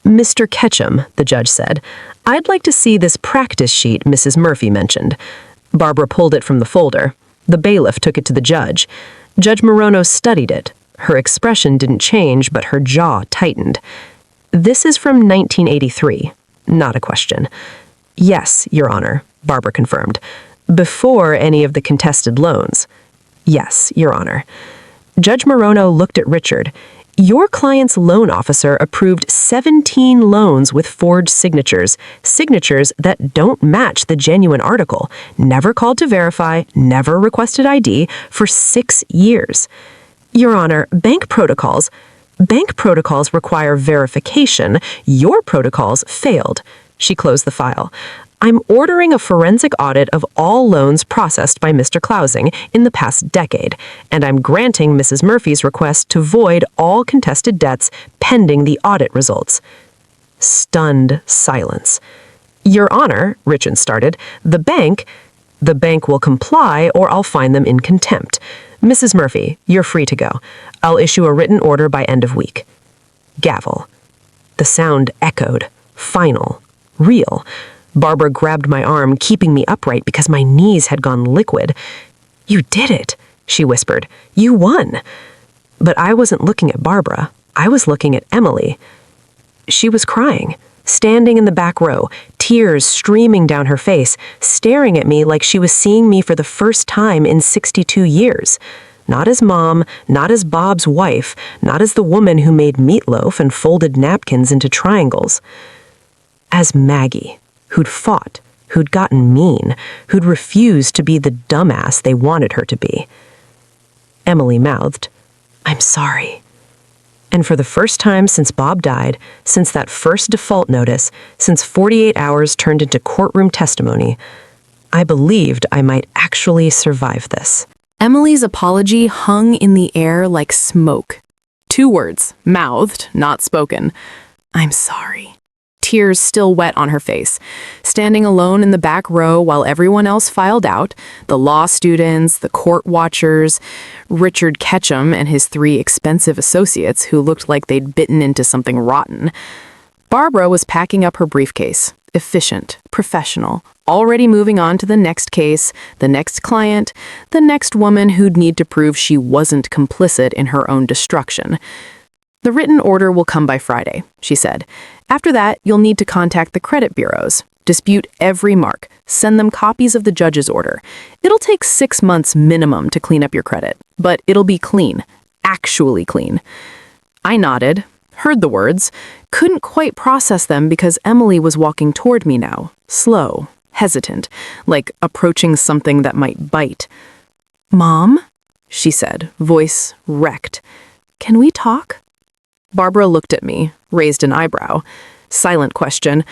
Mr. Ketchum, the judge said, I'd like to see this practice sheet Mrs. Murphy mentioned. Barbara pulled it from the folder. The bailiff took it to the judge. Judge Morono studied it. Her expression didn't change, but her jaw tightened. This is from 1983. Not a question. Yes, Your Honor, Barbara confirmed. Before any of the contested loans. Yes, Your Honor. Judge Morono looked at Richard. Your client's loan officer approved 17 loans with forged signatures, signatures that don't match the genuine article, never called to verify, never requested ID, for 6 years. Your Honor, bank protocols require verification. Your protocols failed. She closed the file. I'm ordering a forensic audit of all loans processed by Mr. Clousing in the past decade, and I'm granting Mrs. Murphy's request to void all contested debts pending the audit results. Stunned silence. Your Honor, Richard started, the bank will comply or I'll find them in contempt. Mrs. Murphy, you're free to go. I'll issue a written order by end of week. Gavel. The sound echoed. Final. Real. Barbara grabbed my arm, keeping me upright because my knees had gone liquid. You did it, she whispered. You won. But I wasn't looking at Barbara. I was looking at Emily. She was crying, standing in the back row, tears streaming down her face, staring at me like she was seeing me for the first time in 62 years. Not as mom, not as Bob's wife, not as the woman who made meatloaf and folded napkins into triangles. As Maggie, who'd fought, who'd gotten mean, who'd refused to be the dumbass they wanted her to be. Emily mouthed, "I'm sorry." And for the first time since Bob died, since that first default notice, since 48 hours turned into courtroom testimony, I believed I might actually survive this. Emily's apology hung in the air like smoke. 2 words, mouthed, not spoken. "I'm sorry." Tears still wet on her face. Standing alone in the back row while everyone else filed out, the law students, the court watchers, Richard Ketchum and his 3 expensive associates who looked like they'd bitten into something rotten. Barbara was packing up her briefcase, efficient, professional, already moving on to the next case, the next client, the next woman who'd need to prove she wasn't complicit in her own destruction. "The written order will come by Friday," she said. "After that, you'll need to contact the credit bureaus, dispute every mark, send them copies of the judge's order. It'll take 6 months minimum to clean up your credit, but it'll be clean, actually clean." I nodded, heard the words, couldn't quite process them because Emily was walking toward me now, slow, hesitant, like approaching something that might bite. "Mom," she said, voice wrecked. "Can we talk?" Barbara looked at me, raised an eyebrow. Silent question,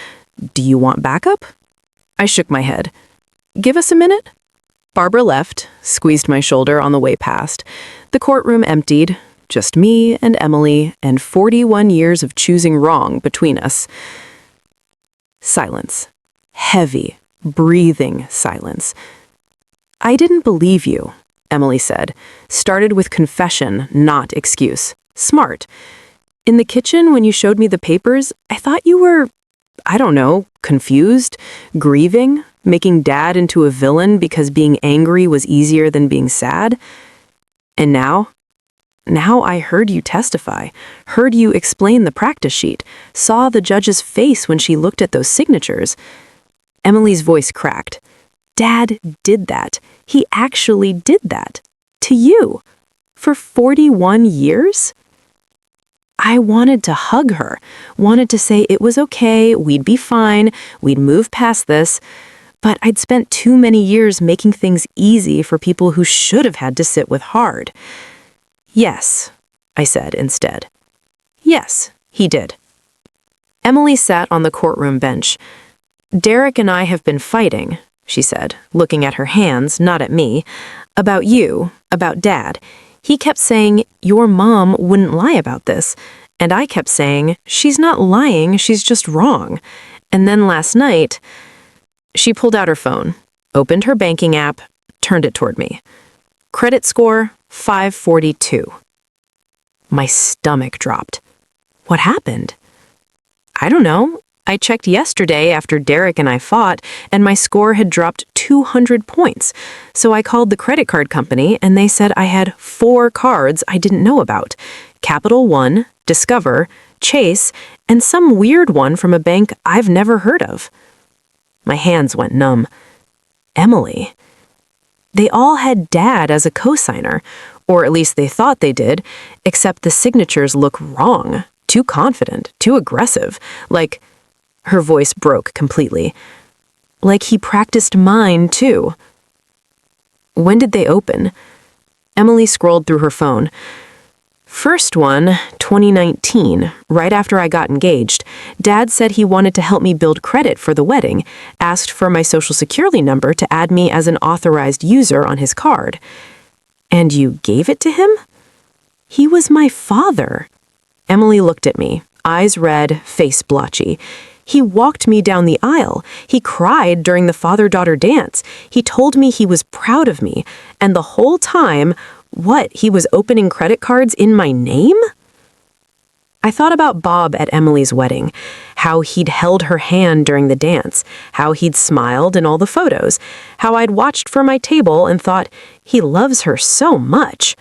"Do you want backup?" I shook my head. "Give us a minute?" Barbara left, squeezed my shoulder on the way past. The courtroom emptied, just me and Emily, and 41 years of choosing wrong between us. Silence. Heavy, breathing silence. "I didn't believe you," Emily said. Started with confession, not excuse. Smart. "In the kitchen, when you showed me the papers, I thought you were, I don't know, confused, grieving, making Dad into a villain because being angry was easier than being sad. And now I heard you testify, heard you explain the practice sheet, saw the judge's face when she looked at those signatures." Emily's voice cracked. "Dad did that. He actually did that. To you. For 41 years? I wanted to hug her, wanted to say it was okay, we'd be fine, we'd move past this, but I'd spent too many years making things easy for people who should have had to sit with hard. "Yes," I said instead. "Yes, he did." Emily sat on the courtroom bench. "Derek and I have been fighting," she said, looking at her hands, not at me, "about you, about Dad. He kept saying, 'Your mom wouldn't lie about this.' And I kept saying, 'She's not lying, she's just wrong.' And then last night," she pulled out her phone, opened her banking app, turned it toward me. "Credit score, 542. My stomach dropped. What happened? I don't know. I checked yesterday after Derek and I fought, and my score had dropped 200 points. So I called the credit card company, and they said I had 4 cards I didn't know about. Capital One, Discover, Chase, and some weird one from a bank I've never heard of." My hands went numb. Emily. They all had Dad as a cosigner, or at least they thought they did, except the signatures look wrong, too confident, too aggressive, like... Her voice broke completely. "Like he practiced mine, too." "When did they open?" Emily scrolled through her phone. "First one, 2019, right after I got engaged. Dad said he wanted to help me build credit for the wedding, asked for my social security number to add me as an authorized user on his card." "And you gave it to him?" "He was my father." Emily looked at me, eyes red, face blotchy. "He walked me down the aisle. He cried during the father-daughter dance. He told me he was proud of me. And the whole time, he was opening credit cards in my name?" I thought about Bob at Emily's wedding, how he'd held her hand during the dance, how he'd smiled in all the photos, how I'd watched from my table and thought, he loves her so much.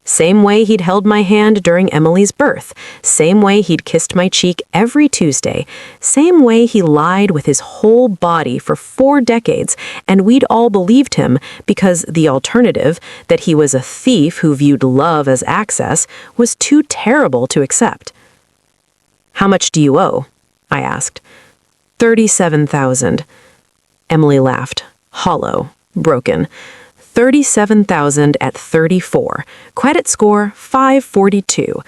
Same way he'd held my hand during Emily's birth. Same way he'd kissed my cheek every Tuesday. Same way he lied with his whole body for 4 decades, and we'd all believed him because the alternative, that he was a thief who viewed love as access, was too terrible to accept. "How much do you owe?" I asked. $37,000. Emily laughed, hollow, broken. 37,000 at 34. Credit score 542.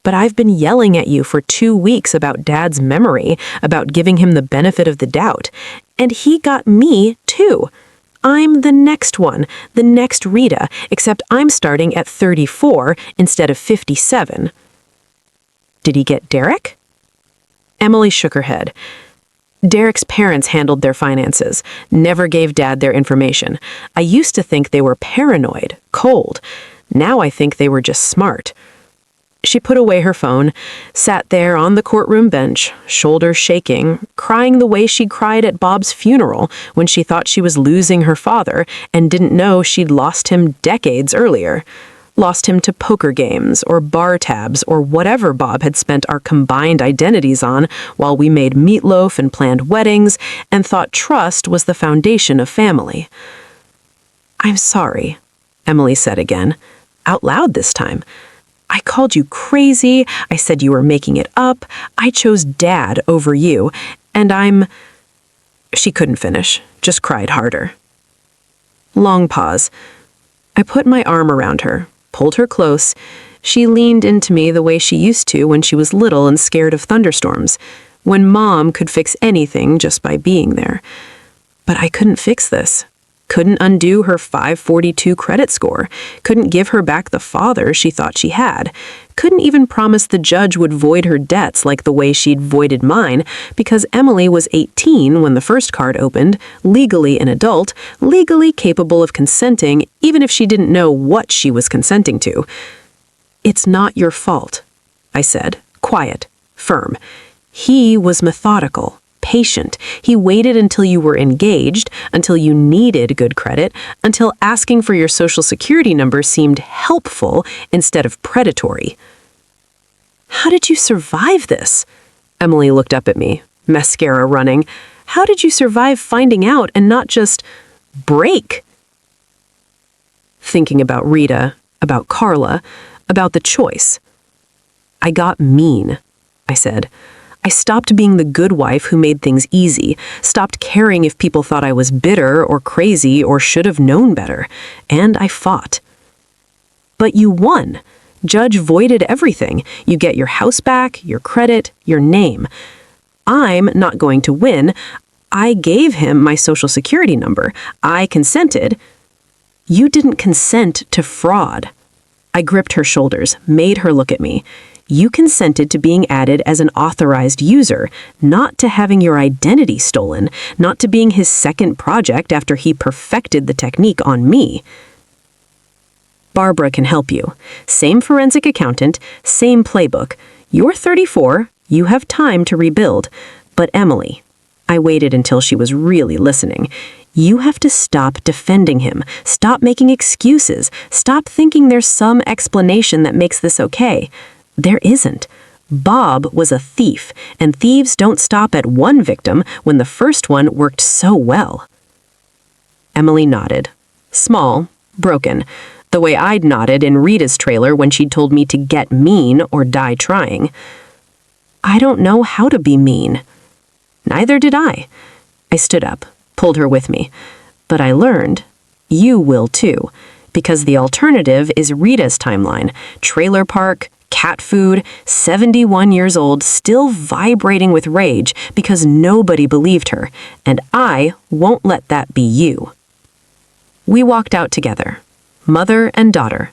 But I've been yelling at you for 2 weeks about Dad's memory, about giving him the benefit of the doubt. And he got me, too. I'm the next one, the next Rita, except I'm starting at 34 instead of 57. Did he get Derek? Emily shook her head. Derek's parents handled their finances, never gave Dad their information. I used to think they were paranoid, cold. Now I think they were just smart. She put away her phone, sat there on the courtroom bench, shoulders shaking, crying the way she'd cried at Bob's funeral when she thought she was losing her father and didn't know she'd lost him decades earlier. Lost him to poker games or bar tabs or whatever Bob had spent our combined identities on while we made meatloaf and planned weddings and thought trust was the foundation of family. "I'm sorry," Emily said again, out loud this time. "I called you crazy. I said you were making it up. I chose Dad over you, and I'm—" She couldn't finish, just cried harder. Long pause. I put my arm around her, pulled her close. She leaned into me the way she used to when she was little and scared of thunderstorms, when Mom could fix anything just by being there. But I couldn't fix this. Couldn't undo her 542 credit score. Couldn't give her back the father she thought she had. Couldn't even promise the judge would void her debts like the way she'd voided mine, because Emily was 18 when the first card opened, legally an adult, legally capable of consenting, even if she didn't know what she was consenting to. "It's not your fault," I said, quiet, firm. He was methodical. Patient. He waited until you were engaged, until you needed good credit, until asking for your social security number seemed helpful instead of predatory. "How did you survive this?" Emily looked up at me, mascara running. "How did you survive finding out and not just break?" Thinking about Rita, about Carla, about the choice. "I got mean," I said. I stopped being the good wife who made things easy, stopped caring if people thought I was bitter or crazy or should have known better, and I fought. "But you won. Judge voided everything. You get your house back, your credit, your name. I'm not going to win. I gave him my social security number. I consented." "You didn't consent to fraud." I gripped her shoulders, made her look at me. "You consented to being added as an authorized user, not to having your identity stolen, not to being his second project after he perfected the technique on me." "Barbara can help you. Same forensic accountant, same playbook. You're 34, you have time to rebuild. But Emily," I waited until she was really listening, "you have to stop defending him. Stop making excuses. Stop thinking there's some explanation that makes this okay. There isn't. Bob was a thief, and thieves don't stop at one victim when the first one worked so well." Emily nodded. Small, broken, the way I'd nodded in Rita's trailer when she'd told me to get mean or die trying. "I don't know how to be mean." Neither did I. I stood up, pulled her with me. "But I learned. You will too, because the alternative is Rita's timeline. Trailer park, cat food, 71 years old, still vibrating with rage because nobody believed her, and I won't let that be you." We walked out together, mother and daughter,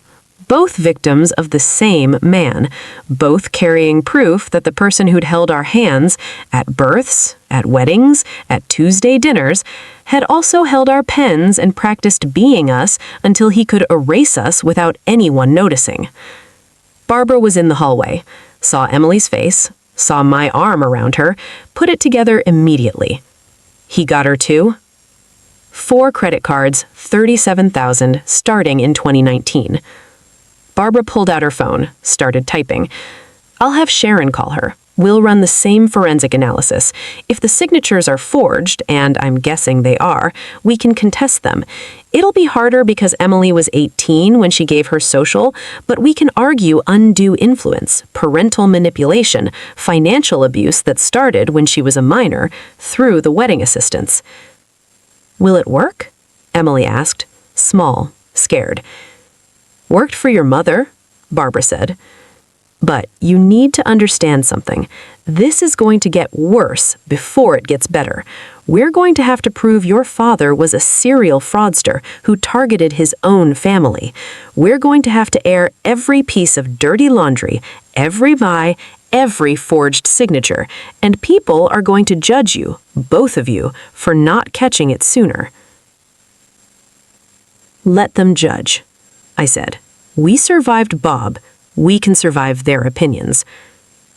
both victims of the same man, both carrying proof that the person who'd held our hands at births, at weddings, at Tuesday dinners, had also held our pens and practiced being us until he could erase us without anyone noticing. Barbara was in the hallway, saw Emily's face, saw my arm around her, put it together immediately. "He got her too?" 4 credit cards, $37,000, starting in 2019. Barbara pulled out her phone, started typing. I'll have Sharon call her. We'll run the same forensic analysis. If the signatures are forged, and I'm guessing they are, we can contest them. It'll be harder because Emily was 18 when she gave her social, but we can argue undue influence, parental manipulation, financial abuse that started when she was a minor, through the wedding assistants. Will it work? Emily asked, small, scared. Worked for your mother, Barbara said. But you need to understand something. This is going to get worse before it gets better. We're going to have to prove your father was a serial fraudster who targeted his own family. We're going to have to air every piece of dirty laundry, every lie, every forged signature, and people are going to judge you, both of you, for not catching it sooner. Let them judge, I said. We survived Bob. We can survive their opinions.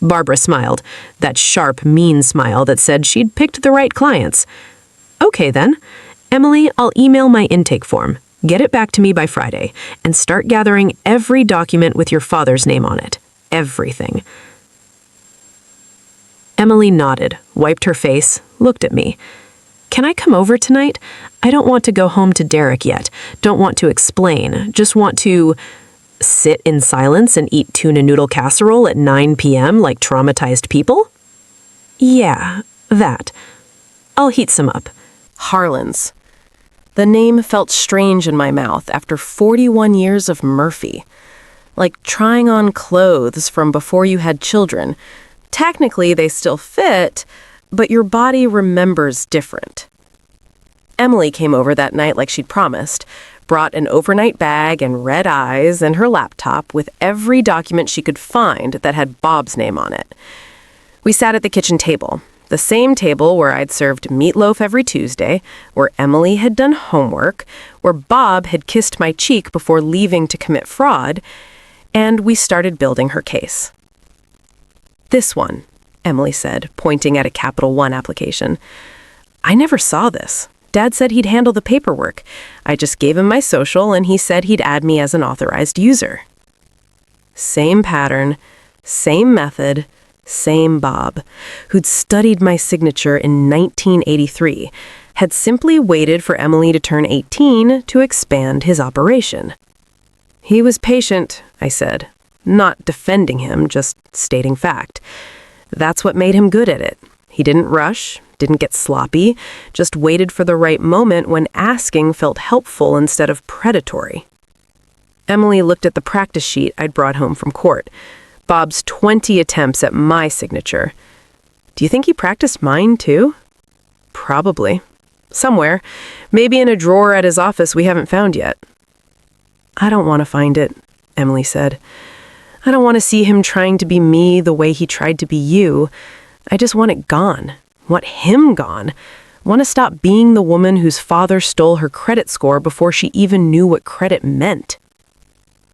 Barbara smiled, that sharp, mean smile that said she'd picked the right clients. Okay then. Emily, I'll email my intake form. Get it back to me by Friday, and start gathering every document with your father's name on it. Everything. Emily nodded, wiped her face, looked at me. Can I come over tonight? I don't want to go home to Derek yet. Don't want to explain. Just want to sit in silence and eat tuna noodle casserole at 9 p.m. like traumatized people? Yeah, that. I'll heat some up. Harlan's. The name felt strange in my mouth after 41 years of Murphy. Like trying on clothes from before you had children. Technically, they still fit, but your body remembers different. Emily came over that night like she'd promised, brought an overnight bag and red eyes and her laptop with every document she could find that had Bob's name on it. We sat at the kitchen table, the same table where I'd served meatloaf every Tuesday, where Emily had done homework, where Bob had kissed my cheek before leaving to commit fraud, and we started building her case. This one, Emily said, pointing at a Capital One application. I never saw this. Dad said he'd handle the paperwork. I just gave him my social, and he said he'd add me as an authorized user. Same pattern, same method, same Bob, who'd studied my signature in 1983, had simply waited for Emily to turn 18 to expand his operation. He was patient, I said, not defending him, just stating fact. That's what made him good at it. He didn't rush, didn't get sloppy, just waited for the right moment when asking felt helpful instead of predatory. Emily looked at the practice sheet I'd brought home from court, Bob's 20 attempts at my signature. Do you think he practiced mine too? Probably. Somewhere. Maybe in a drawer at his office we haven't found yet. I don't want to find it, Emily said. I don't want to see him trying to be me the way he tried to be you. I just want it gone. Want him gone. Want to stop being the woman whose father stole her credit score before she even knew what credit meant.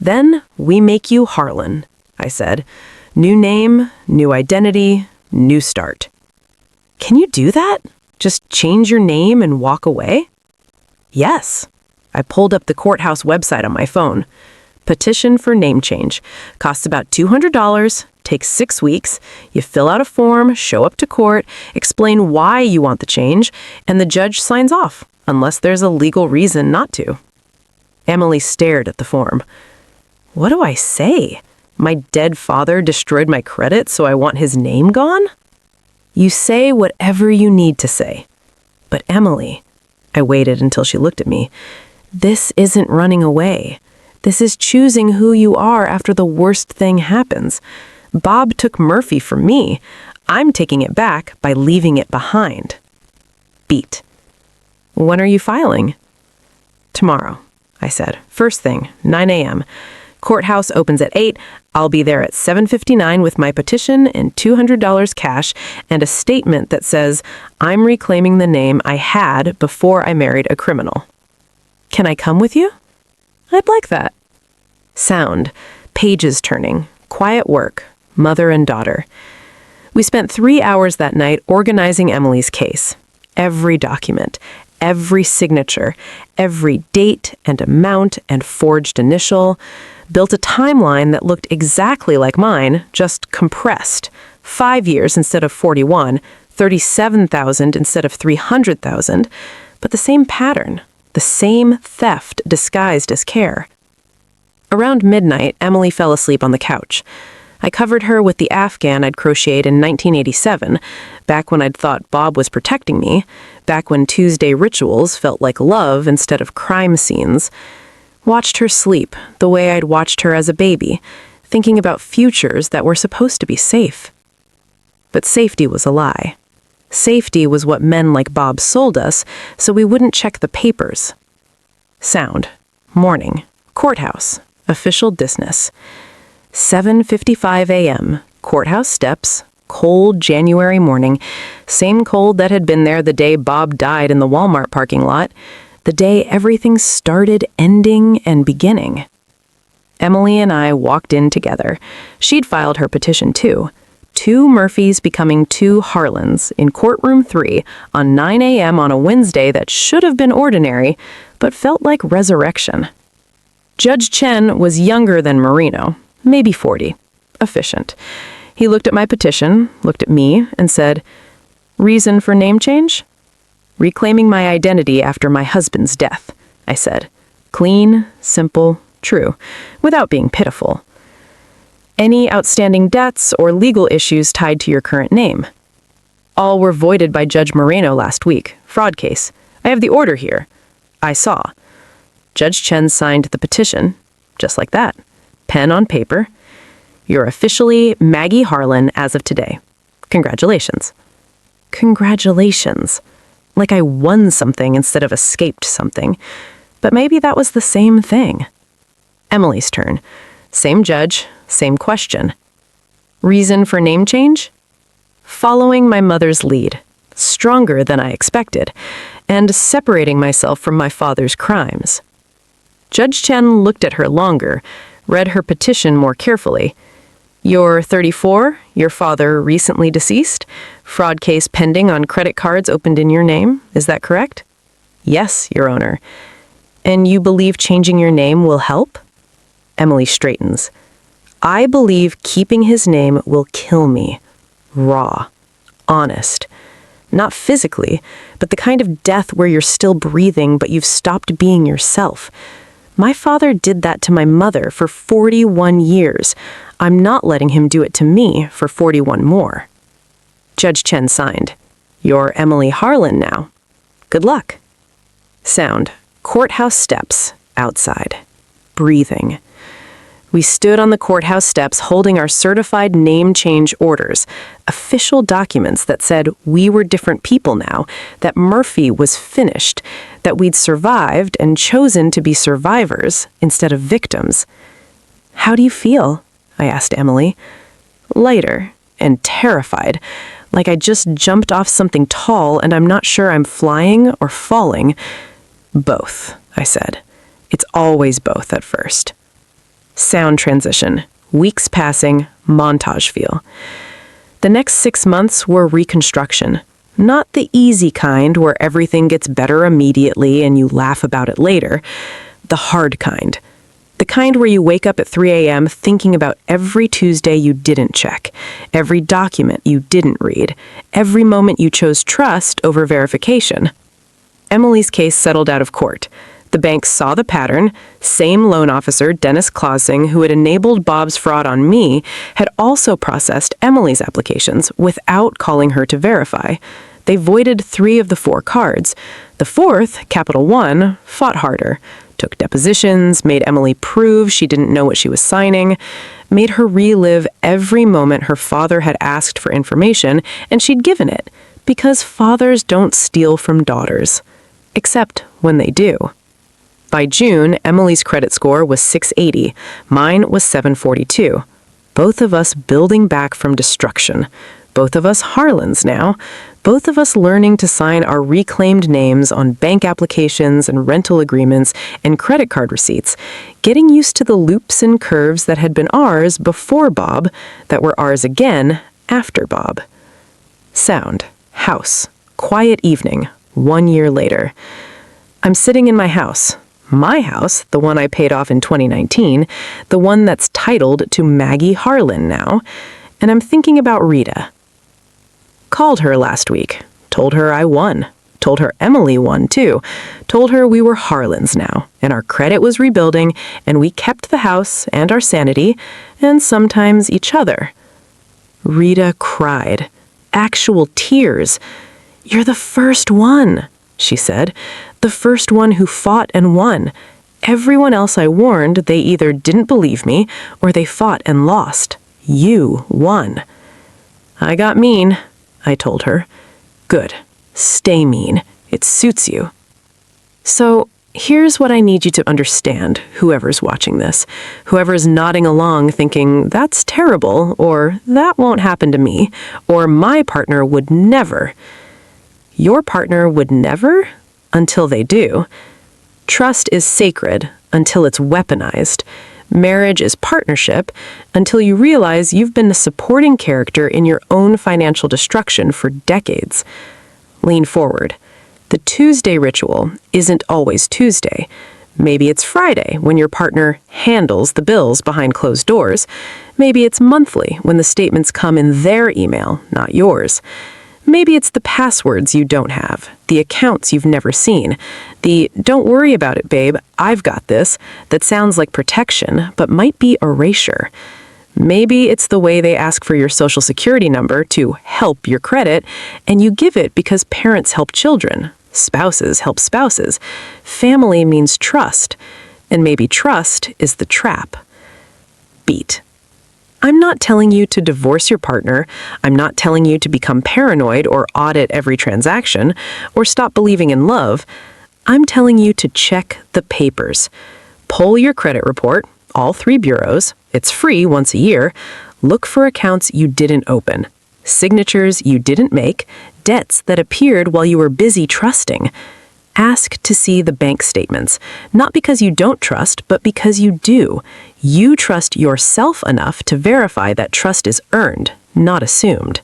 Then we make you Harlan, I said. New name, new identity, new start. Can you do that? Just change your name and walk away? Yes. I pulled up the courthouse website on my phone. Petition for name change. Costs about $200, takes 6 weeks. You fill out a form, show up to court, explain why you want the change, and the judge signs off, unless there's a legal reason not to. Emily stared at the form. What do I say? My dead father destroyed my credit, so I want his name gone? You say whatever you need to say. But Emily, I waited until she looked at me, this isn't running away. This is choosing who you are after the worst thing happens. Bob took Murphy from me. I'm taking it back by leaving it behind. Beat. When are you filing? Tomorrow, I said. First thing, 9 a.m. Courthouse opens at 8. I'll be there at 7:59 with my petition and $200 cash and a statement that says I'm reclaiming the name I had before I married a criminal. Can I come with you? I'd like that. Sound, pages turning, quiet work, mother and daughter. We spent 3 hours that night organizing Emily's case. Every document, every signature, every date and amount and forged initial. built a timeline that looked exactly like mine, just compressed. 5 years instead of 41, 37,000 instead of 300,000, but the same pattern, the same theft disguised as care. Around midnight, Emily fell asleep on the couch. I covered her with the Afghan I'd crocheted in 1987, back when I'd thought Bob was protecting me, back when Tuesday rituals felt like love instead of crime scenes. Watched her sleep the way I'd watched her as a baby, thinking about futures that were supposed to be safe. But safety was a lie. Safety was what men like Bob sold us, so we wouldn't check the papers. Sound. Morning. Courthouse. Official business. 7:55 a.m. Courthouse steps. Cold January morning. Same cold that had been there the day Bob died in the Walmart parking lot. The day everything started, ending, and beginning. Emily and I walked in together. She'd filed her petition too. 2 Murphys becoming 2 Harlans in courtroom 3 on 9 a.m. on a Wednesday that should have been ordinary, but felt like resurrection. Judge Chen was younger than Marino, maybe 40, efficient. He looked at my petition, looked at me, and said, "Reason for name change?" "Reclaiming my identity after my husband's death," I said. Clean, simple, true, without being pitiful. "Any outstanding debts or legal issues tied to your current name?" "All were voided by Judge Moreno last week. Fraud case. I have the order here." I saw. Judge Chen signed the petition, just like that. Pen on paper. "You're officially Maggie Harlan as of today. Congratulations." Congratulations. Like I won something instead of escaped something. But maybe that was the same thing. Emily's turn. Same judge, same question. "Reason for name change?" Following my mother's lead, stronger than I expected, and separating myself from my father's crimes. Judge Chen looked at her longer, read her petition more carefully. "You're 34, your father recently deceased, fraud case pending on credit cards opened in your name, is that correct?" "Yes, Your Honor." "And you believe changing your name will help?" Emily straightens. "I believe keeping his name will kill me. Raw. Honest. Not physically, but the kind of death where you're still breathing but you've stopped being yourself. My father did that to my mother for 41 years. I'm not letting him do it to me for 41 more." Judge Chen signed. "You're Emily Harlan now. Good luck." Sound. Courthouse steps. Outside. Breathing. We stood on the courthouse steps holding our certified name change orders, official documents that said we were different people now, that Murphy was finished, that we'd survived and chosen to be survivors instead of victims. "How do you feel?" I asked Emily. Lighter and terrified, like I just jumped off something tall and I'm not sure I'm flying or falling. "Both," I said. "It's always both at first." Sound transition. Weeks passing, montage feel. The next 6 months were reconstruction. Not the easy kind where everything gets better immediately and you laugh about it later. The hard kind. The kind where you wake up at 3 a.m. thinking about every Tuesday you didn't check, every document you didn't read, every moment you chose trust over verification. Emily's case settled out of court. The bank saw the pattern. Same loan officer, Dennis Clausing, who had enabled Bob's fraud on me, had also processed Emily's applications without calling her to verify. They voided 3 of the 4 cards. The 4th, Capital One, fought harder, took depositions, made Emily prove she didn't know what she was signing, made her relive every moment her father had asked for information, and she'd given it, because fathers don't steal from daughters, except when they do. By June, Emily's credit score was 680. Mine was 742. Both of us building back from destruction. Both of us Harlans now. Both of us learning to sign our reclaimed names on bank applications and rental agreements and credit card receipts. Getting used to the loops and curves that had been ours before Bob, that were ours again after Bob. Sound. House. Quiet evening. 1 year later. I'm sitting in my house. My house, the one I paid off in 2019, the one that's titled to Maggie Harlan now, and I'm thinking about Rita. Called her last week, told her I won, told her Emily won too, told her we were Harlans now, and our credit was rebuilding, and we kept the house and our sanity, and sometimes each other. Rita cried. Actual tears. "You're the first one," she said. "The first one who fought and won. Everyone else I warned, they either didn't believe me or they fought and lost. You won." "I got mean," I told her. "Good. Stay mean. It suits you." So, here's what I need you to understand, whoever's watching this, whoever's nodding along thinking, "That's terrible," or "That won't happen to me," or "My partner would never." Your partner would never until they do. Trust is sacred until it's weaponized. Marriage is partnership until you realize you've been a supporting character in your own financial destruction for decades. Lean forward. The Tuesday ritual isn't always Tuesday. Maybe it's Friday when your partner handles the bills behind closed doors. Maybe it's monthly when the statements come in their email, not yours. Maybe it's the passwords you don't have, the accounts you've never seen, the "don't worry about it, babe, I've got this" that sounds like protection but might be erasure. Maybe it's the way they ask for your social security number to help your credit, and you give it because parents help children, spouses help spouses. Family means trust, and maybe trust is the trap. Beat. I'm not telling you to divorce your partner. I'm not telling you to become paranoid or audit every transaction or stop believing in love. I'm telling you to check the papers. Pull your credit report, all 3 bureaus. It's free once a year. Look for accounts you didn't open, signatures you didn't make, debts that appeared while you were busy trusting. Ask to see the bank statements, not because you don't trust, but because you do. You trust yourself enough to verify that trust is earned, not assumed.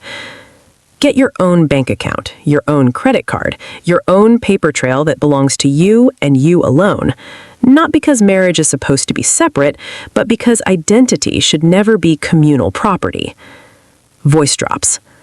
Get your own bank account, your own credit card, your own paper trail that belongs to you and you alone. Not because marriage is supposed to be separate, but because identity should never be communal property. Voice drops.